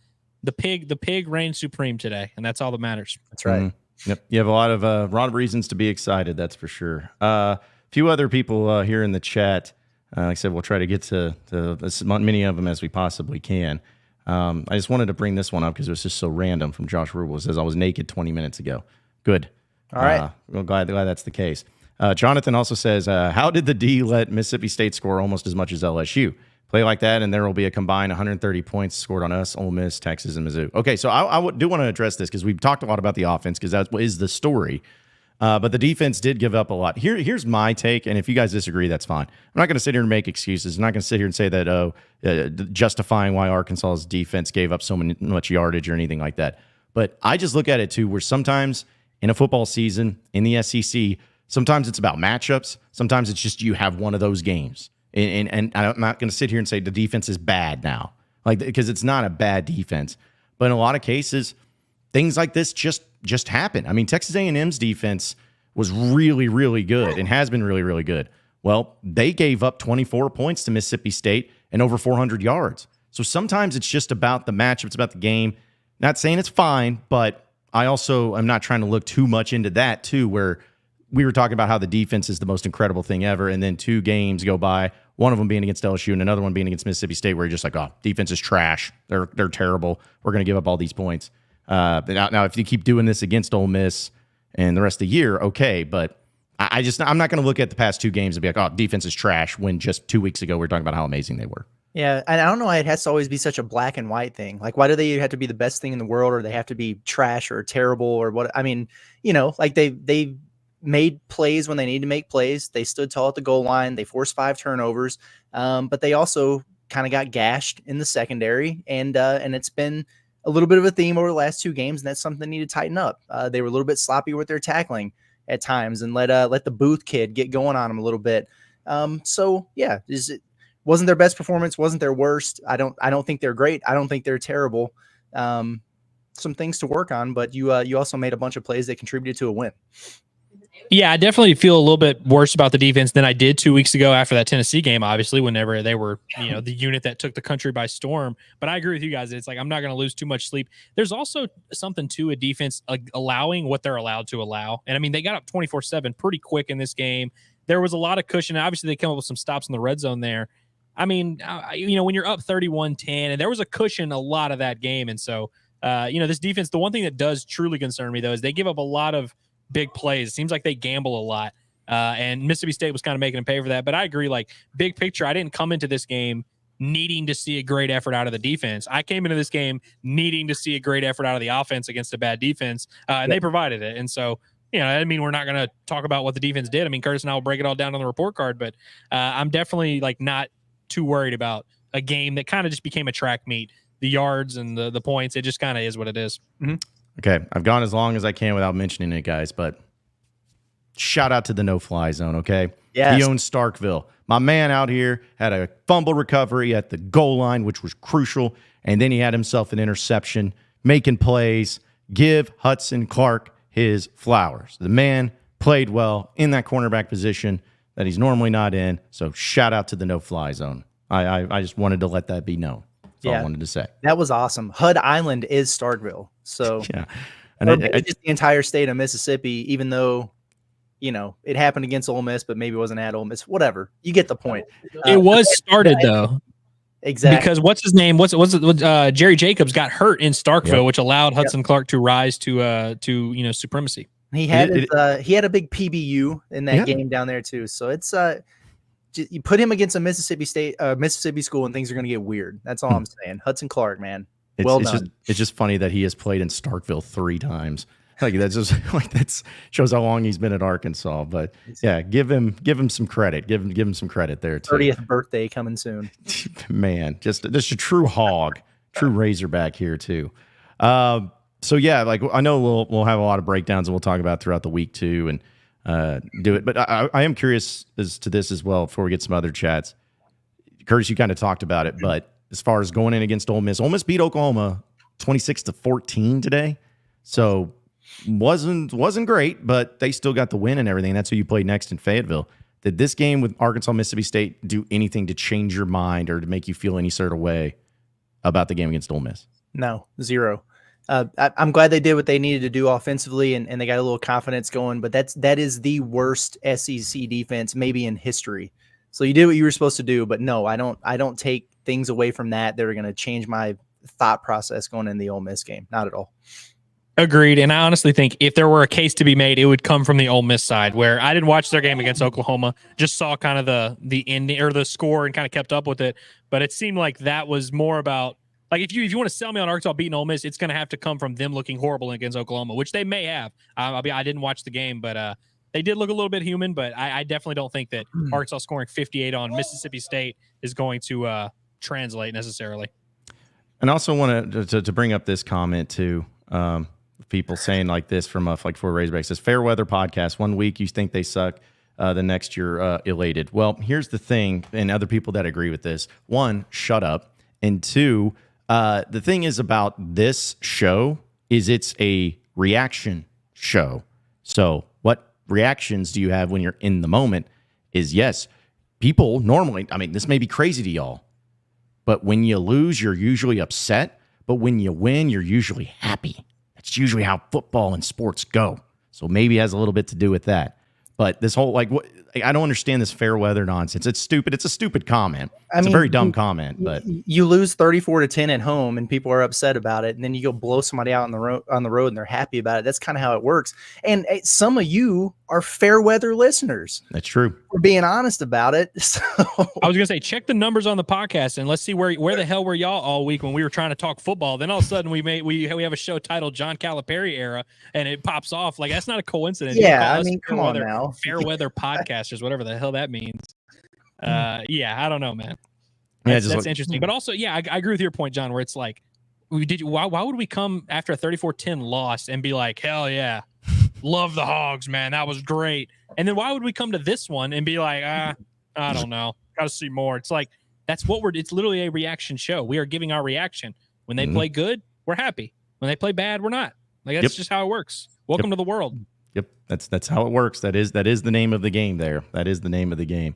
pig reigns supreme today, and that's all that matters. That's right. Yep. You have a lot of reasons to be excited. That's for sure. A few other people here in the chat. Like I said, we'll try to get to as many of them as we possibly can. I just wanted to bring this one up because it was just so random from Josh Rubel. It says, I was naked 20 minutes ago. Good. All right. Well, glad that's the case. Jonathan also says, how did the D let Mississippi State score almost as much as LSU? Play like that, and there will be a combined 130 points scored on us, Ole Miss, Texas, and Mizzou. Okay, so I do want to address this because we've talked a lot about the offense because that is the story. But the defense did give up a lot. Here's my take, and if you guys disagree, that's fine. I'm not going to sit here and make excuses. I'm not going to sit here and say that justifying why Arkansas's defense gave up so much yardage or anything like that. But I just look at it, too, where sometimes in a football season, in the SEC, sometimes it's about matchups. Sometimes it's just you have one of those games. And I'm not going to sit here and say the defense is bad now, because it's not a bad defense. But in a lot of cases, things like this just happen. I mean, Texas A&M's defense was really, really good and has been really, really good. Well, they gave up 24 points to Mississippi State and over 400 yards. So sometimes it's just about the matchup. It's about the game. Not saying it's fine, but I also am not trying to look too much into that, too, where we were talking about how the defense is the most incredible thing ever, and then 2 games go by, one of them being against LSU and another one being against Mississippi State, where you're just like, oh, defense is trash. They're terrible. We're going to give up all these points. Now, if you keep doing this against Ole Miss and the rest of the year, okay, but I'm not going to look at the past 2 games and be like, oh, defense is trash, when just 2 weeks ago we were talking about how amazing they were. Yeah, and I don't know why it has to always be such a black and white thing. Like, why do they have to be the best thing in the world, or they have to be trash or terrible or what? I mean, like they made plays when they need to make plays. They stood tall at the goal line. They forced 5 turnovers, but they also kind of got gashed in the secondary, and it's been a little bit of a theme over the last 2 games, and that's something they need to tighten up. They were a little bit sloppy with their tackling at times, and let the Booth kid get going on them a little bit. So yeah, wasn't their best performance, wasn't their worst. I don't think they're great. I don't think they're terrible. Some things to work on, but you also made a bunch of plays that contributed to a win. Yeah, I definitely feel a little bit worse about the defense than I did 2 weeks ago after that Tennessee game, obviously, whenever they were, the unit that took the country by storm. But I agree with you guys. It's like, I'm not going to lose too much sleep. There's also something to a defense allowing what they're allowed to allow. And I mean, they got up 24-7 pretty quick in this game. There was a lot of cushion. Obviously, they came up with some stops in the red zone there. I mean, when you're up 31-10, and there was a cushion a lot of that game. And so, this defense, the one thing that does truly concern me, though, is they give up a lot of big plays. It seems like they gamble a lot. And Mississippi State was kind of making them pay for that. But I agree, like, big picture, I didn't come into this game needing to see a great effort out of the defense. I came into this game needing to see a great effort out of the offense against a bad defense, and they provided it. And so, I mean, we're not going to talk about what the defense did. I mean, Curtis and I will break it all down on the report card, but I'm definitely, like, not too worried about a game that kind of just became a track meet. The yards and the points, it just kind of is what it is. Mm-hmm. Okay, I've gone as long as I can without mentioning it, guys, but shout out to the no-fly zone, okay? Yes. He owns Starkville. My man out here had a fumble recovery at the goal line, which was crucial, and then he had himself an interception, making plays. Give Hudson Clark his flowers. The man played well in that cornerback position that he's normally not in, so shout out to the no-fly zone. I just wanted to let that be known. That's all I wanted to say. That was awesome. Hud Island is Starkville. So yeah, and just the entire state of Mississippi, even though, it happened against Ole Miss, but maybe it wasn't at Ole Miss. Whatever. You get the point. It was started though. Exactly. Because what's his name? Jerry Jacobs got hurt in Starkville, which allowed Hudson Clark to rise to supremacy. He had he had a big PBU in that game down there too. So it's you put him against a Mississippi school and things are going to get weird. That's all I'm saying. Hudson Clark, man. Well done. It's just funny that he has played in Starkville 3 times. Like that's just like that's shows how long he's been at Arkansas. But yeah, give him some credit. Give him some credit there too. 30th birthday coming soon. Man, just a true hog, true Razorback here too. So yeah, like I know we'll have a lot of breakdowns and we'll talk about throughout the week too and do it. But I am curious as to this as well before we get some other chats. Curtis, you kind of talked about it, but as far as going in against Ole Miss beat Oklahoma 26-14 today. So wasn't great, but they still got the win and everything. That's who you played next in Fayetteville. Did this game with Arkansas, Mississippi State do anything to change your mind or to make you feel any sort of way about the game against Ole Miss? No, zero. I'm glad they did what they needed to do offensively and they got a little confidence going, but that is the worst SEC defense maybe in history. So you did what you were supposed to do, but no, I don't take things away from that are going to change my thought process going in the Ole Miss game. Not at all. Agreed. And I honestly think if there were a case to be made, it would come from the Ole Miss side, where I didn't watch their game against Oklahoma, just saw kind of the ending or the score and kind of kept up with it. But it seemed like that was more about, like, if you want to sell me on Arkansas beating Ole Miss, it's going to have to come from them looking horrible against Oklahoma, which they may have. I didn't watch the game, but they did look a little bit human. But I definitely don't think that Arkansas scoring 58 on Mississippi State is going to translate necessarily. And I also wanted to bring up this comment too. People saying like this from like for Razorbacks says, fair weather podcast. 1 week you think they suck, the next you're elated. Well, here's the thing, and other people that agree with this. One, shut up, and two, the thing is about this show is it's a reaction show. So what reactions do you have when you're in the moment? Is yes, people normally. I mean, this may be crazy to y'all, but when you lose, you're usually upset. But when you win, you're usually happy. It's usually how football and sports go. So maybe it has a little bit to do with that. But this whole, like, what I don't understand this fair weather nonsense. It's stupid. It's a stupid comment. It's a very dumb comment. But you lose 34-10 at home and people are upset about it. And then you go blow somebody out on the road and they're happy about it. That's kind of how it works. And some of you are fair weather listeners. That's true. We're being honest about it. So I was going to say, check the numbers on the podcast and let's see where the hell were y'all all week when we were trying to talk football. Then all of a sudden we have a show titled John Calipari era and it pops off. Like, that's not a coincidence. Yeah, I mean, come on now. Fair weather podcasters, whatever the hell that means. Yeah, I don't know, man. That's interesting. But also, yeah, I agree with your point, John, where it's like, why would we come after a 34-10 loss and be like, hell yeah, love the Hogs, man, that was great. And then why would we come to this one and be like, I don't know, got to see more. It's like, it's literally a reaction show. We are giving our reaction. When they play good, we're happy. When they play bad, we're not. Like, that's just how it works. Welcome to the world. Yep, that's how it works. That is the name of the game there. That is the name of the game.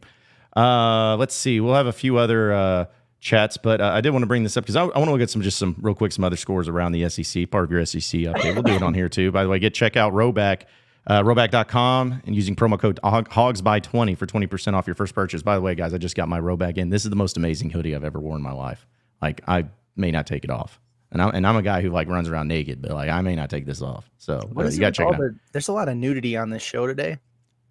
Let's see. We'll have a few other chats, but I did want to bring this up because I want to look at some other scores around the SEC, part of your SEC update. We'll do it on here too. By the way, check out Rhoback, Rhoback.com, and using promo code HOGSBY20 for 20% off your first purchase. By the way, guys, I just got my Rhoback in. This is the most amazing hoodie I've ever worn in my life. Like, I may not take it off. And I'm a guy who like runs around naked, but like I may not take this off. So you got to check it out. There's a lot of nudity on this show today.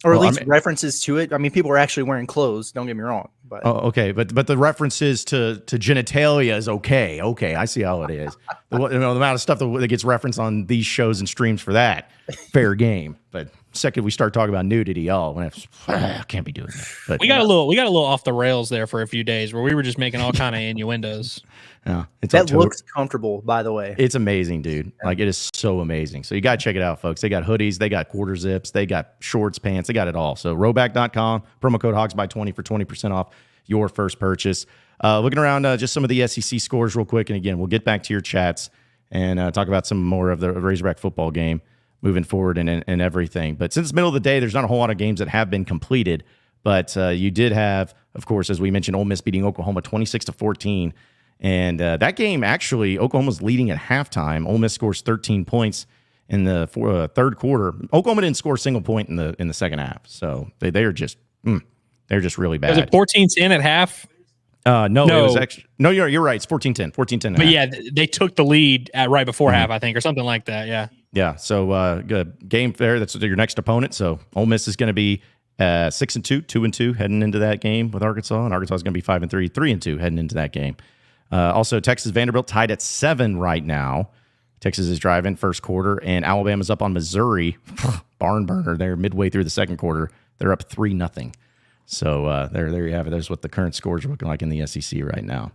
Or at least references to it. I mean, people are actually wearing clothes. Don't get me wrong. But okay, but the references to genitalia is okay. Okay, I see how it is. The amount of stuff that gets referenced on these shows and streams for that, fair game. But second we start talking about nudity, I can't be doing that. But we got a little off the rails there for a few days where we were just making all kind of innuendos. Yeah, that looks comfortable, by the way. It's amazing, dude. Like, it is so amazing. So you got to check it out, folks. They got hoodies, they got quarter zips, they got shorts, pants, they got it all. So Rhoback.com, promo code HOGSBY20 for 20% off your first purchase. Looking around just some of the SEC scores real quick. And again, we'll get back to your chats and talk about some more of the Razorback football game moving forward and everything. But since it's middle of the day, there's not a whole lot of games that have been completed. But you did have, of course, as we mentioned, Ole Miss beating Oklahoma 26-14. And that game, actually, Oklahoma's leading at halftime. Ole Miss scores 13 points in the third quarter. Oklahoma didn't score a single point in the second half. So they're just really bad. Was it 14-10 at half? No, it was actually you're right. It's 14-10. 14-10. But yeah, they took the lead at right before half, I think, or something like that. Yeah. Yeah. So good game there. That's your next opponent. So Ole Miss is going to be 6-2, 2-2 heading into that game with Arkansas, and Arkansas is going to be 5-3, 3-2 heading into that game. Also, Texas Vanderbilt tied at 7 right now. Texas is driving first quarter, and Alabama's up on Missouri. Barn burner. They're midway through the second quarter. They're up 3-0. So there you have it. There's what the current scores are looking like in the SEC right now.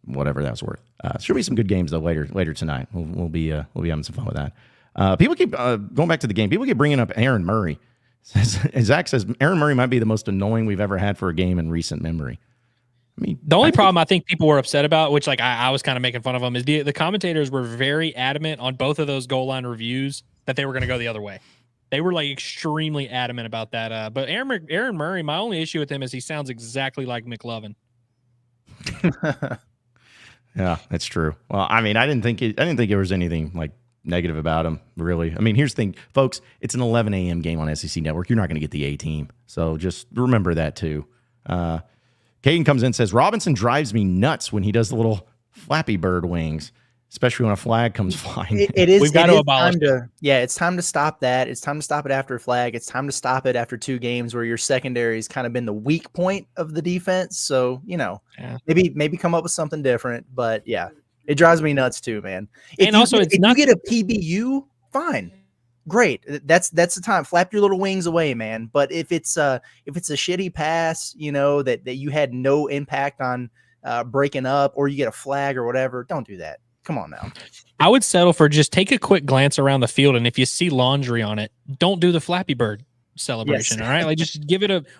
Whatever that's worth. Should be some good games though later tonight. We'll be having some fun with that. People keep going back to the game. People keep bringing up Aaron Murray. Zach says Aaron Murray might be the most annoying we've ever had for a game in recent memory. I mean, the only problem I think people were upset about, which like I was kind of making fun of them, is the commentators were very adamant on both of those goal line reviews that they were going to go the other way. They were like extremely adamant about that. But Aaron Murray, my only issue with him is he sounds exactly like McLovin. Yeah, that's true. Well, I mean, I didn't think there was anything like negative about him, really. I mean, here's the thing, folks. It's an 11 a.m. game on SEC Network. You're not going to get the A team, so just remember that too. Caden comes in and says Robinson drives me nuts when he does the little Flappy Bird wings, especially when a flag comes flying. It is. We've got to abolish it. It's time to stop that. It's time to stop it after a flag. It's time to stop it after 2 games where your secondary has kind of been the weak point of the defense. So, maybe come up with something different. But yeah, it drives me nuts too, man. If you get a PBU, fine. Great. That's the time. Flap your little wings away, man. But if it's a shitty pass, that you had no impact on breaking up, or you get a flag or whatever, don't do that. Come on now. I would settle for just take a quick glance around the field, and if you see laundry on it, don't do the Flappy Bird celebration. Yes. All right, like just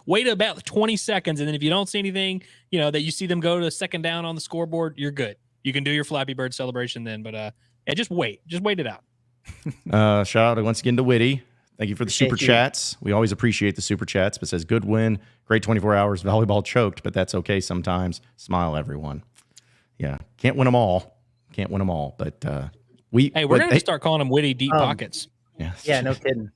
wait about 20 seconds, and then if you don't see anything, that you see them go to the second down on the scoreboard, you're good. You can do your Flappy Bird celebration then. But just wait it out. Shout out once again to Whitty. Thank you for the super chats. We always appreciate the super chats. But says good win, great 24 hours. Volleyball choked, but that's okay sometimes. Smile, everyone. Yeah, can't win them all. But we're going to start calling them Witty deep pockets. Yeah, no kidding.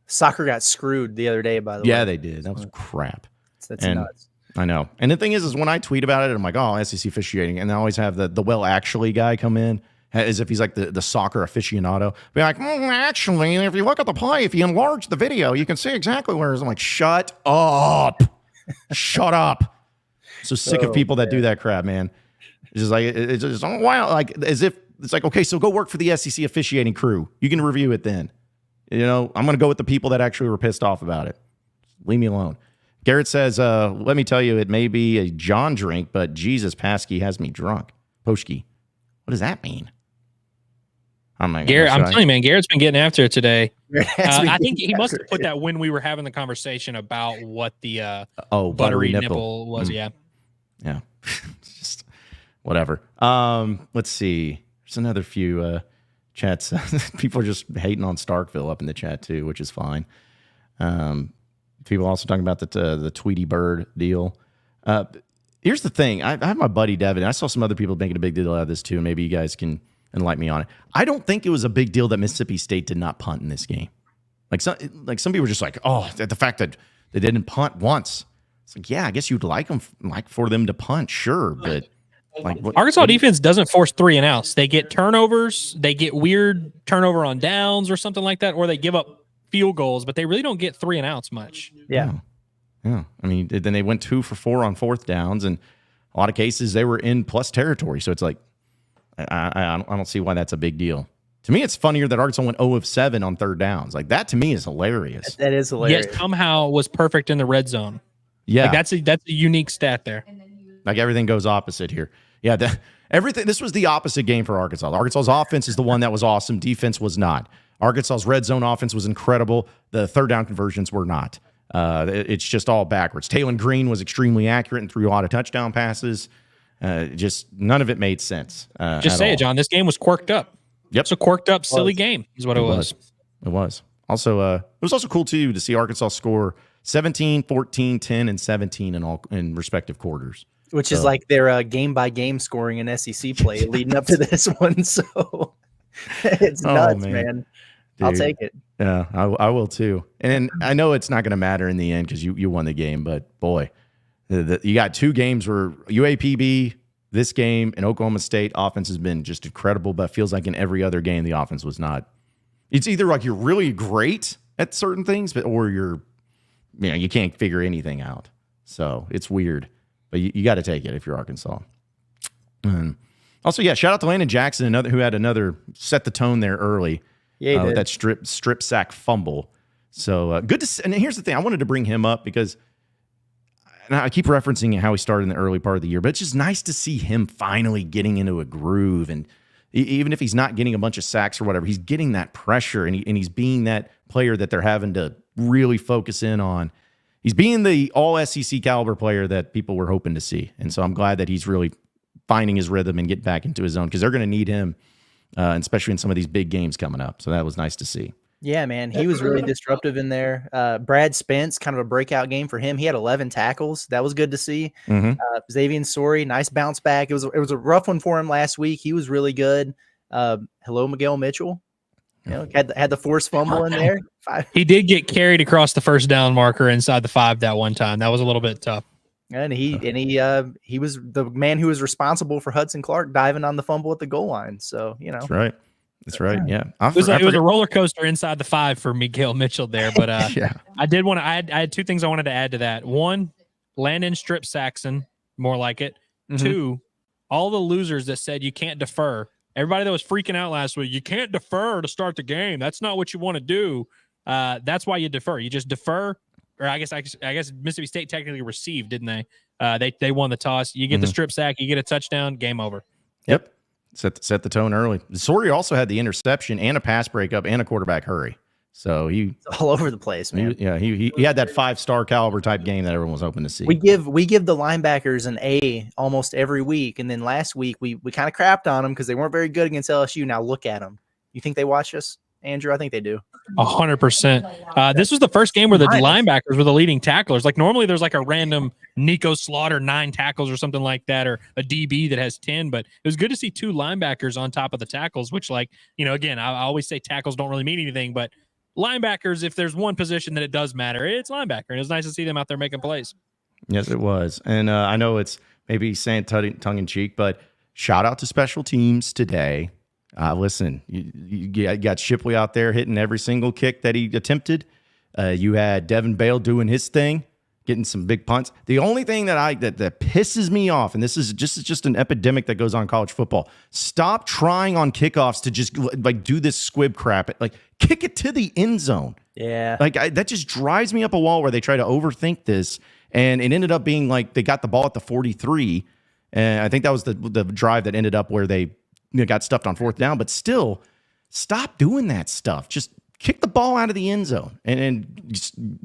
Soccer got screwed the other day, by the way. Yeah, they did. That was crap. That's nuts. I know. And the thing is when I tweet about it, I'm like, oh, SEC officiating. And I always have the well actually guy come in as if he's like the soccer aficionado. Be like, actually, if you look at the play, if you enlarge the video, you can see exactly where it is. I'm like, shut up. Shut up. So sick of people that do that crap, man. It's just like, it's just, oh, wow. Like, as if it's like, okay, so go work for the SEC officiating crew. You can review it then. I'm going to go with the people that actually were pissed off about it. Leave me alone. Garrett says, let me tell you, it may be a John drink, but Jesus, Paskey has me drunk. Poshki. What does that mean? Garrett, I'm telling you, man, Garrett's been getting after it today. I think he must have put that when we were having the conversation about what the buttery nipple was. Yeah. Just whatever. Let's see. There's another few chats. People are just hating on Starkville up in the chat too, which is fine. People also talking about the Tweety Bird deal. Here's the thing. I have my buddy Devin. I saw some other people making a big deal out of this too. Maybe you guys can enlighten me on it. I don't think it was a big deal that Mississippi State did not punt in this game. Like some people were just like, oh, the fact that they didn't punt once. It's like, yeah, I guess you'd like for them to punt, sure, but Arkansas defense doesn't force 3 and outs. They get turnovers. They get weird turnover on downs or something like that, or they give up field goals, but they really don't get 3 and outs much. Yeah. I mean, then they went 2 for 4 on 4th downs, and a lot of cases they were in plus territory. So it's like, I don't see why that's a big deal. To me, it's funnier that Arkansas went 0 of 7 on 3rd downs. Like that to me is hilarious. That is hilarious. Yet somehow was perfect in the red zone. Yeah, like that's a unique stat there. Like everything goes opposite here. Yeah, everything. This was the opposite game for Arkansas. Arkansas's offense is the one that was awesome. Defense was not. Arkansas's red zone offense was incredible. The 3rd down conversions were not. It's just all backwards. Taylon Green was extremely accurate and threw a lot of touchdown passes. Just none of it made sense. Just say it, John. This game was quirked up. Yep. It's a quirked up, silly game is what it was. It was. Also, it was also cool, too, to see Arkansas score 17, 14, 10, and 17 in respective quarters. Which is like their game-by-game scoring in SEC play leading up to this one. So it's nuts, man. Dude, I'll take it. Yeah, I will, too. And I know it's not going to matter in the end because you won the game, but, boy, you got 2 games where UAPB, this game, and Oklahoma State offense has been just incredible, but it feels like in every other game the offense was not. It's either like you're really great at certain things, or you can't figure anything out. So it's weird, but you got to take it if you're Arkansas. Also, yeah, shout out to Landon Jackson, who had another set the tone there early. Yeah, with that strip sack fumble. So good to see. And here's the thing. I wanted to bring him up because and I keep referencing how he started in the early part of the year, but it's just nice to see him finally getting into a groove. And even if he's not getting a bunch of sacks or whatever, he's getting that pressure and he's being that player that they're having to really focus in on. He's being the all SEC caliber player that people were hoping to see. And so I'm glad that he's really finding his rhythm and getting back into his zone because they're going to need him, especially in some of these big games coming up. So that was nice to see. Yeah, man, he was really disruptive in there. Brad Spence, kind of a breakout game for him. He had 11 tackles. That was good to see. Xavier Sori, nice bounce back. It was a rough one for him last week. He was really good. Hello, Miguel Mitchell. You know, had the forced fumble in there. He did get carried across the first down marker inside the 5 that one time. That was a little bit tough. And he was the man who was responsible for Hudson Clark diving on the fumble at the goal line. So, you know. That's right. That's right. Yeah. It was a roller coaster inside the 5 for Miguel Mitchell there. But yeah. I had 2 things I wanted to add to that. 1, Landon strip Saxon, more like it. 2, all the losers that said you can't defer. Everybody that was freaking out last week, you can't defer to start the game. That's not what you want to do. That's why you defer. You just defer. Or I guess Mississippi State technically received, didn't they? They won the toss. You get the strip sack, you get a touchdown, game over. Yep. Set the tone early. Sori also had the interception and a pass breakup and a quarterback hurry. So it's all over the place, man. He had that 5-star caliber type game that everyone was hoping to see. We give the linebackers an A almost every week, and then last week we kind of crapped on them because they weren't very good against LSU. Now look at them. You think they watch us, Andrew? I think they do. 100%. This was the first game where the linebackers were the leading tacklers. Like normally there's like a random Nico Slaughter 9 tackles or something like that, or a DB that has 10, but it was good to see 2 linebackers on top of the tackles, which again, I always say tackles don't really mean anything, but linebackers, if there's one position that it does matter, it's linebacker. And it's nice to see them out there making plays. Yes, it was. And I know it's maybe saying tongue in cheek, but shout out to special teams today. Listen, you got Shipley out there hitting every single kick that he attempted. You had Devin Bale doing his thing, getting some big punts. The only thing that pisses me off, and this is just an epidemic that goes on in college football. Stop trying on kickoffs to just like do this squib crap. Like kick it to the end zone. Yeah, that just drives me up a wall where they try to overthink this, and it ended up being like they got the ball at the 43, and I think that was the drive that ended up where they got stuffed on 4th down, but still stop doing that stuff. Just kick the ball out of the end zone and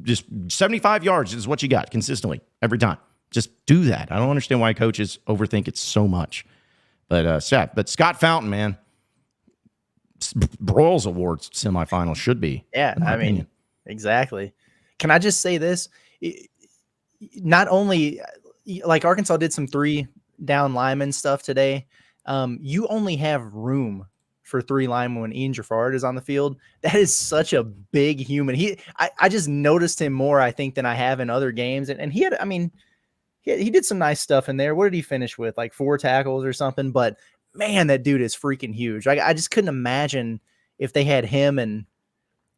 just 75 yards is what you got consistently every time. Just do that. I don't understand why coaches overthink it so much. But Scott Fountain, man, Broyles Awards semifinal should be. Yeah, I mean, exactly. Can I just say this? Not only like Arkansas did some 3 down lineman stuff today. You only have room for 3 linemen when Ian Jaffard is on the field. That is such a big human. I just noticed him more, I think, than I have in other games. And he did some nice stuff in there. What did he finish with? Like 4 tackles or something. But man, that dude is freaking huge. I just couldn't imagine if they had him and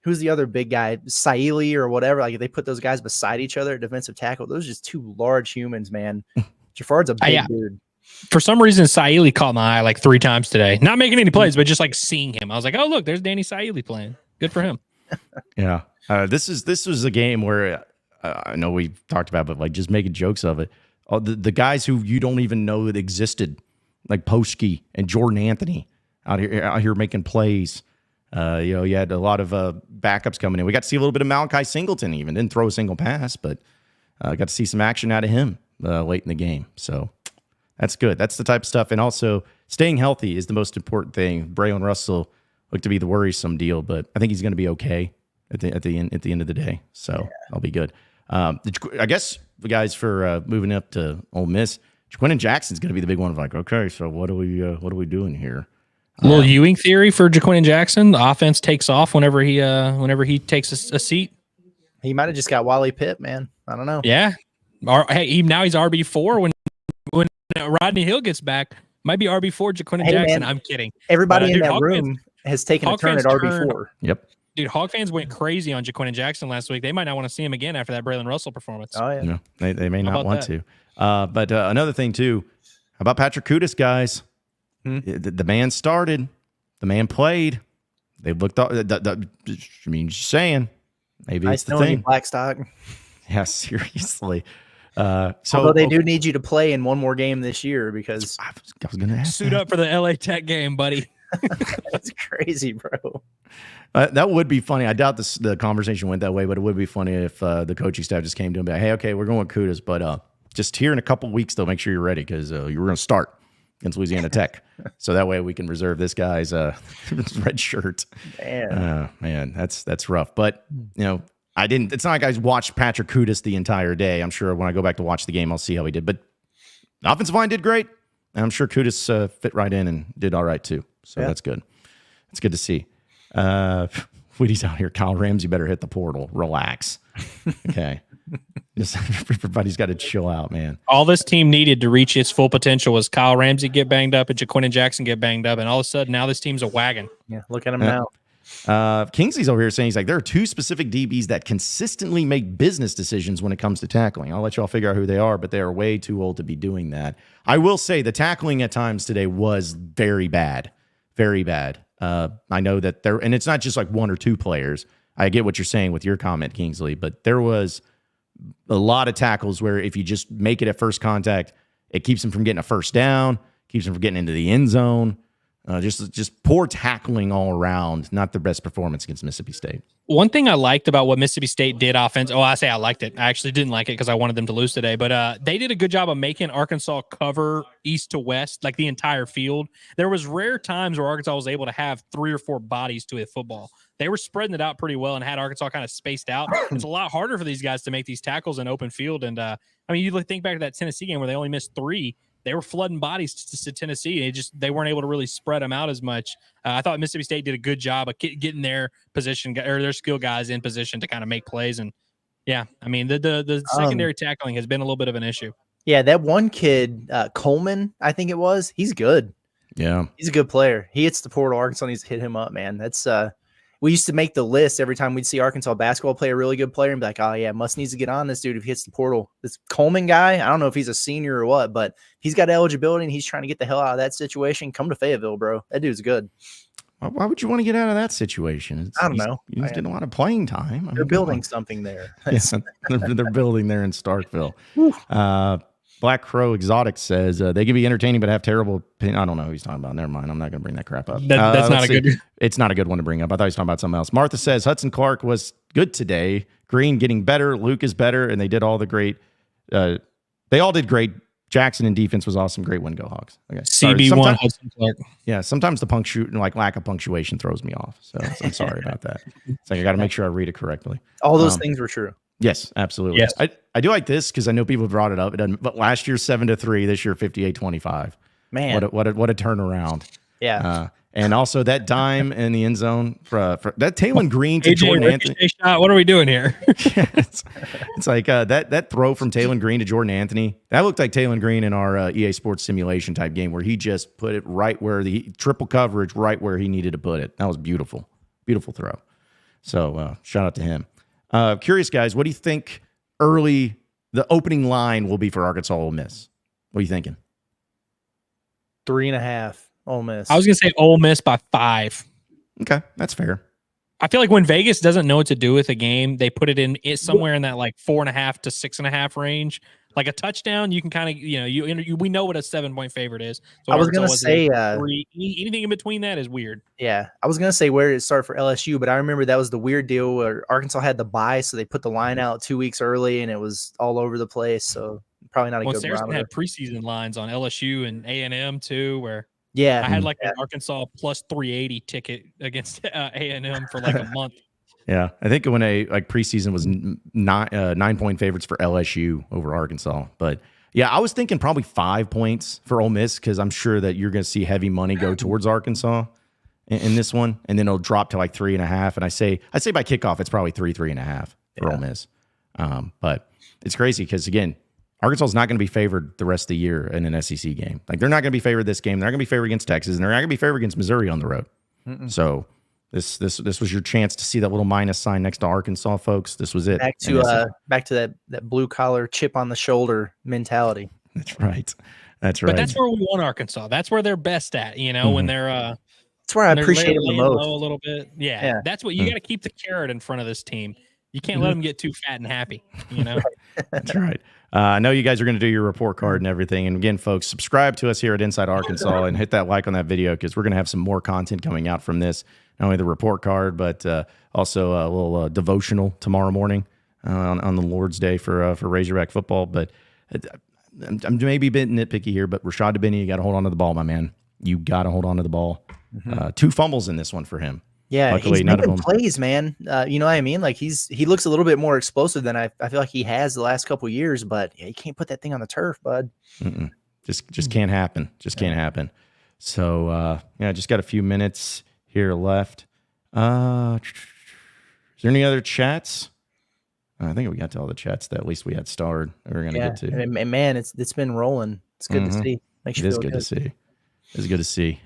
who's the other big guy, Saili or whatever. Like if they put those guys beside each other at defensive tackle, those are just 2 large humans, man. Jaffard's a big dude. For some reason, Saili caught my eye like 3 times today. Not making any plays, but just like seeing him. I was like, oh, look, there's Danny Saili playing. Good for him. Yeah. This was a game where I know we talked about, but like just making jokes of it. The guys who you don't even know that existed, like Poschke and Jordan Anthony out here making plays. You had a lot of backups coming in. We got to see a little bit of Malachi Singleton even. Didn't throw a single pass, but got to see some action out of him late in the game. So that's good. That's the type of stuff. And also, staying healthy is the most important thing. Braylon Russell looked to be the worrisome deal, but I think he's going to be okay at the end of the day. So I'll be good. I guess the guys for moving up to Ole Miss, Jaquindon Jackson's going to be the big one. Of like, okay, so what are we doing here? A little Ewing theory for Jaquindon Jackson. The offense takes off whenever he takes a seat. He might have just got Wally Pipp, man. I don't know. Yeah. Now he's RB4 when Rodney Hill gets back. Might be RB4 Jaquindon Jackson. Man, I'm kidding. Everybody in that room has taken a turn at RB4. Yep. Dude, Hog fans went crazy on Jaquindon Jackson last week. They might not want to see him again after that Braylon Russell performance. Oh, yeah. No, they may not want to. But another thing, too, how about Patrick Kudus, guys? The man started. The man played. They looked up. I mean, just saying. Maybe it's the thing. Blackstock. Yeah, seriously. Although they do need you to play in one more game this year because I was going to ask suit up for the LA Tech game, buddy. That's crazy, bro. That would be funny. I doubt the conversation went that way, but it would be funny if the coaching staff just came to him and be like, hey, okay, we're going with Kudas, but just here in a couple weeks, though, make sure you're ready because you're going to start against Louisiana Tech. So that way we can reserve this guy's red shirt. Man, that's rough. But, it's not like I watched Patrick Kudas the entire day. I'm sure when I go back to watch the game, I'll see how he did. But the offensive line did great. And I'm sure Kudas fit right in and did all right, too. So that's good. It's good to see. Wheaties out here. Kyle Ramsey better hit the portal. Relax. Okay. Everybody's got to chill out, man. All this team needed to reach its full potential was Kyle Ramsey get banged up and Jaquin Jackson get banged up. And all of a sudden, now this team's a wagon. Yeah, look at him now. Kingsley's over here saying he's like, there are two specific DBs that consistently make business decisions when it comes to tackling. I'll let y'all figure out who they are, but they are way too old to be doing that. I will say the tackling at times today was very bad. Very bad. I know that and it's not just like one or two players. I get what you're saying with your comment, Kingsley, but there was a lot of tackles where if you just make it at first contact, it keeps them from getting a first down, keeps them from getting into the end zone. Just poor tackling all around. Not the best performance against Mississippi State. One thing I liked about what Mississippi State did offense. I say I liked it. I actually didn't like it because I wanted them to lose today. But they did a good job of making Arkansas cover east to west, like the entire field. There was rare times where Arkansas was able to have 3 or 4 bodies to a football. They were spreading it out pretty well and had Arkansas kind of spaced out. It's a lot harder for these guys to make these tackles in open field. And you think back to that Tennessee game where they only missed 3. They were flooding bodies to Tennessee. They weren't able to really spread them out as much. I thought Mississippi State did a good job of getting their position or their skill guys in position to kind of make plays. And the secondary tackling has been a little bit of an issue. Yeah, that one kid, Coleman, I think it was. He's good. Yeah, he's a good player. He hits the portal. Arkansas needs to hit him up, man. That's we used to make the list every time we'd see Arkansas basketball play a really good player and be like, oh, yeah, Must needs to get on this dude if he hits the portal. This Coleman guy, I don't know if he's a senior or what, but he's got eligibility and he's trying to get the hell out of that situation. Come to Fayetteville, bro. That dude's good. Why would you want to get out of that situation? I don't know. He's getting a lot of playing time. They're building something there. They're building there in Starkville. Black Crow Exotic says they can be entertaining but have terrible opinion. I don't know who he's talking about. Never mind. I'm not going to bring that crap up. That's not a good. It's not a good one to bring up. I thought he was talking about something else. Martha says Hudson Clark was good today. Green getting better. Luke is better, and they did all the great. They all did great. Jackson in defense was awesome. Great win, go Hogs. Okay. CB1 Hudson Clark. Yeah, sometimes the lack of punctuation throws me off. So I'm sorry about that. It's like I got to make sure I read it correctly. All those things were true. Yes, absolutely. Yes. I do like this because I know people brought it up. It doesn't, but last year 7-3, this year 58-25. Man, what a turnaround. Yeah. And also that dime in the end zone for that Taylon Green to Jordan Anthony. Shot. What are we doing here? It's like that throw from Taylon Green to Jordan Anthony. That looked like Taylon Green in our EA Sports simulation type game where he just put it right where the triple coverage, right where he needed to put it. That was beautiful, beautiful throw. So shout out to him. Curious guys, what do you think the opening line will be for Arkansas Ole Miss? What are you thinking? 3.5 Ole Miss. I was going to say Ole Miss by 5. Okay, that's fair. I feel like when Vegas doesn't know what to do with a game, they put it in somewhere in that like 4.5 to 6.5 range. Like a touchdown, you can kind of, we know what a 7-point favorite is. So I was going to say anything in between that is weird. Yeah, I was going to say where did it start for LSU, but I remember that was the weird deal where Arkansas had the bye, so they put the line out 2 weeks early, and it was all over the place. So probably not a good SARACEN barometer. had preseason lines on LSU and A&M too, where I had like an Arkansas plus 380 ticket against A&M for like a month. Yeah, I think when preseason was 9-point favorites for LSU over Arkansas, but yeah, I was thinking probably 5 points for Ole Miss because I'm sure that you're going to see heavy money go towards Arkansas in this one, and then it'll drop to like 3.5. And I say by kickoff it's probably 3.5 for Ole Miss. But it's crazy because again, Arkansas is not going to be favored the rest of the year in an SEC game. Like they're not going to be favored this game. They're not going to be favored against Texas, and they're not going to be favored against Missouri on the road. So. This was your chance to see that little minus sign next to Arkansas, folks. This was it. Back to that blue collar chip on the shoulder mentality. That's right. That's right. But that's where we want Arkansas. That's where they're best at, when they're that's where I appreciate them the most. Low a little bit. Yeah. That's what you got to keep the carrot in front of this team. You can't let them get too fat and happy, That's right. I know you guys are going to do your report card and everything. And again, folks, subscribe to us here at Inside Arkansas and hit that like on that video because we're going to have some more content coming out from this. Not only the report card, but also a little devotional tomorrow morning on the Lord's Day for Razorback football. But I'm maybe a bit nitpicky here, but Rashad Dubini, you got to hold on to the ball, my man. You got to hold on to the ball. 2 fumbles in this one for him. Yeah, luckily, he's making plays, man. You know what I mean? Like he looks a little bit more explosive than I feel like he has the last couple of years. But you can't put that thing on the turf, bud. Just can't happen. Can't happen. So just got a few minutes here left. Is there any other chats? I think we got to all the chats that at least we had starred. We're gonna get to. And man, it's been rolling. It's good to see. Makes you feel good to see. It's good to see.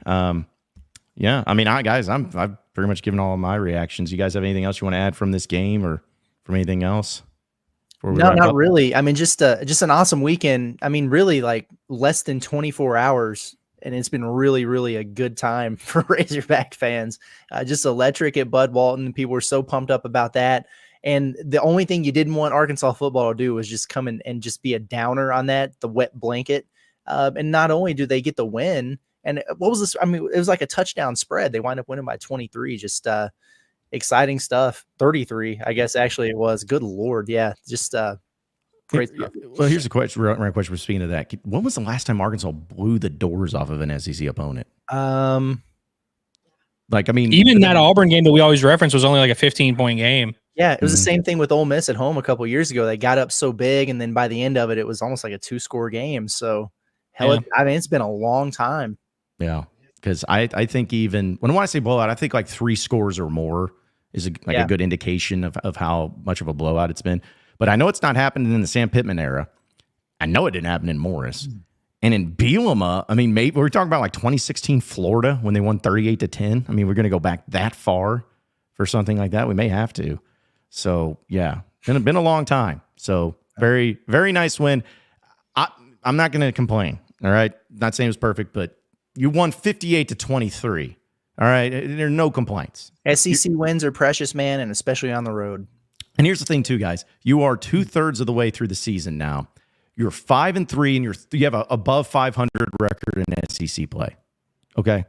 Yeah, I mean, I've pretty much given all of my reactions. You guys have anything else you want to add from this game or from anything else? No, not really. I mean, just an awesome weekend. I mean, really like less than 24 hours, and it's been really, really a good time for Razorback fans. Just electric at Bud Walton. People were so pumped up about that. And the only thing you didn't want Arkansas football to do was just come in and just be a downer on that, the wet blanket. And not only do they get the win, and what was this? I mean, it was like a touchdown spread. They wind up winning by 23. Just exciting stuff. 33, I guess, actually it was. Good Lord. Yeah, just great stuff. Well, here's a question. Right question for speaking of that. When was the last time Arkansas blew the doors off of an SEC opponent? Even that Auburn game that we always reference was only like a 15-point game. Yeah, it was the same thing with Ole Miss at home a couple of years ago. They got up so big, and then by the end of it, it was almost like a 2-score game. So, I mean, it's been a long time. Yeah, because I think even when I say blowout, I think like 3 scores or more is a good indication of how much of a blowout it's been. But I know it's not happening in the Sam Pittman era. I know it didn't happen in Morris. And in Bielema, I mean, maybe we're talking about like 2016 Florida when they won 38-10. I mean, we're going to go back that far for something like that. We may have to. So, yeah, been a long time. So, very, very nice win. I'm not going to complain, all right? Not saying it was perfect, but you won 58-23, all right? There are no complaints. SEC wins are precious, man, and especially on the road. And here's the thing, too, guys. You are 2/3 of the way through the season now. You're 5-3, and you have a above 500 record in SEC play, okay?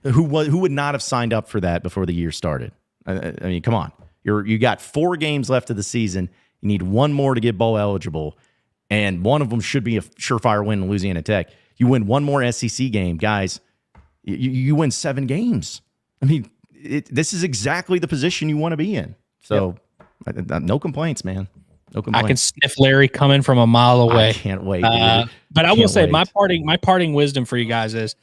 Who would not have signed up for that before the year started? I mean, come on. You got 4 games left of the season. You need 1 more to get bowl eligible, and one of them should be a surefire win in Louisiana Tech. You win 1 more SEC game, guys. You win 7 games. I mean, this is exactly the position you want to be in. So, no complaints, man. No complaints. I can sniff Larry coming from a mile away. I can't wait. But I will say my parting wisdom for you guys is,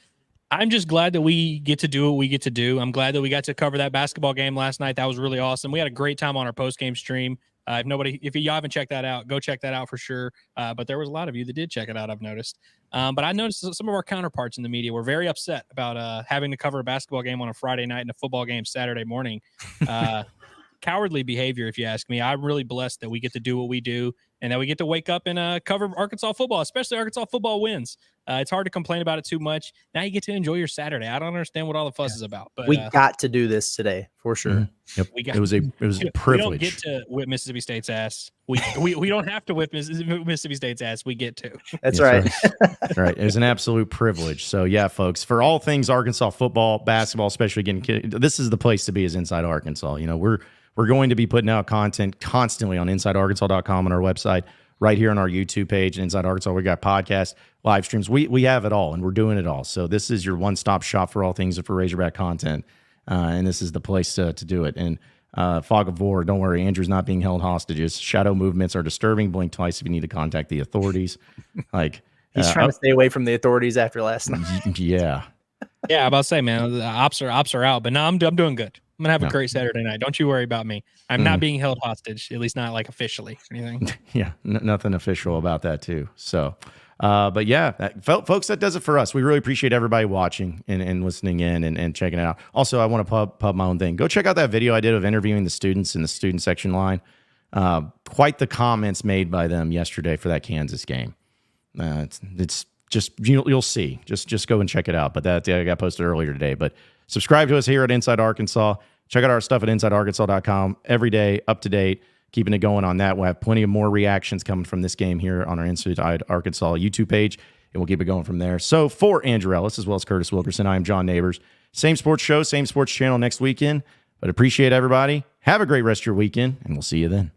I'm just glad that we get to do what we get to do. I'm glad that we got to cover that basketball game last night. That was really awesome. We had a great time on our post-game stream. If you haven't checked that out, go check that out for sure. But there was a lot of you that did check it out, I've noticed. But I noticed some of our counterparts in the media were very upset about having to cover a basketball game on a Friday night and a football game Saturday morning. Cowardly behavior, if you ask me. I'm really blessed that we get to do what we do and that we get to wake up and cover Arkansas football, especially Arkansas football wins. It's hard to complain about it too much. Now you get to enjoy your Saturday. I don't understand what all the fuss is about. But we got to do this today for sure. Yep. It was a privilege. We don't get to whip Mississippi State's ass. We don't have to whip Mississippi State's ass. We get to. That's right. Right. It was an absolute privilege. So yeah, folks, for all things Arkansas football, basketball, especially again, this is the place to be as Inside Arkansas. You know, we're going to be putting out content constantly on InsideArkansas.com on our website, right here on our YouTube page, and Inside Arkansas. We got podcasts, live streams. We have it all, and we're doing it all. So this is your one-stop shop for all things for Razorback content, and this is the place to do it. And Fog of War, don't worry, Andrew's not being held hostages. Shadow movements are disturbing. Blink twice if you need to contact the authorities. Like he's trying to stay away from the authorities after last night. Yeah. Yeah, I'm about to say, man, the ops are out, but no, I'm doing good. I'm gonna have a great Saturday night. Don't you worry about me. I'm not being held hostage, at least not like officially or anything. Yeah, nothing official about that too. So, but yeah, folks, that does it for us. We really appreciate everybody watching and listening in and checking it out. Also, I want to pub my own thing. Go check out that video I did of interviewing the students in the student section line. Quite the comments made by them yesterday for that Kansas game. It's you'll see. Just go and check it out. But that got posted earlier today. But subscribe to us here at Inside Arkansas. Check out our stuff at InsideArkansas.com every day, up to date, keeping it going on that. We'll have plenty of more reactions coming from this game here on our Inside Arkansas YouTube page, and we'll keep it going from there. So for Andrew Ellis, as well as Curtis Wilkerson, I am John Neighbors. Same sports show, same sports channel next weekend. But appreciate everybody. Have a great rest of your weekend, and we'll see you then.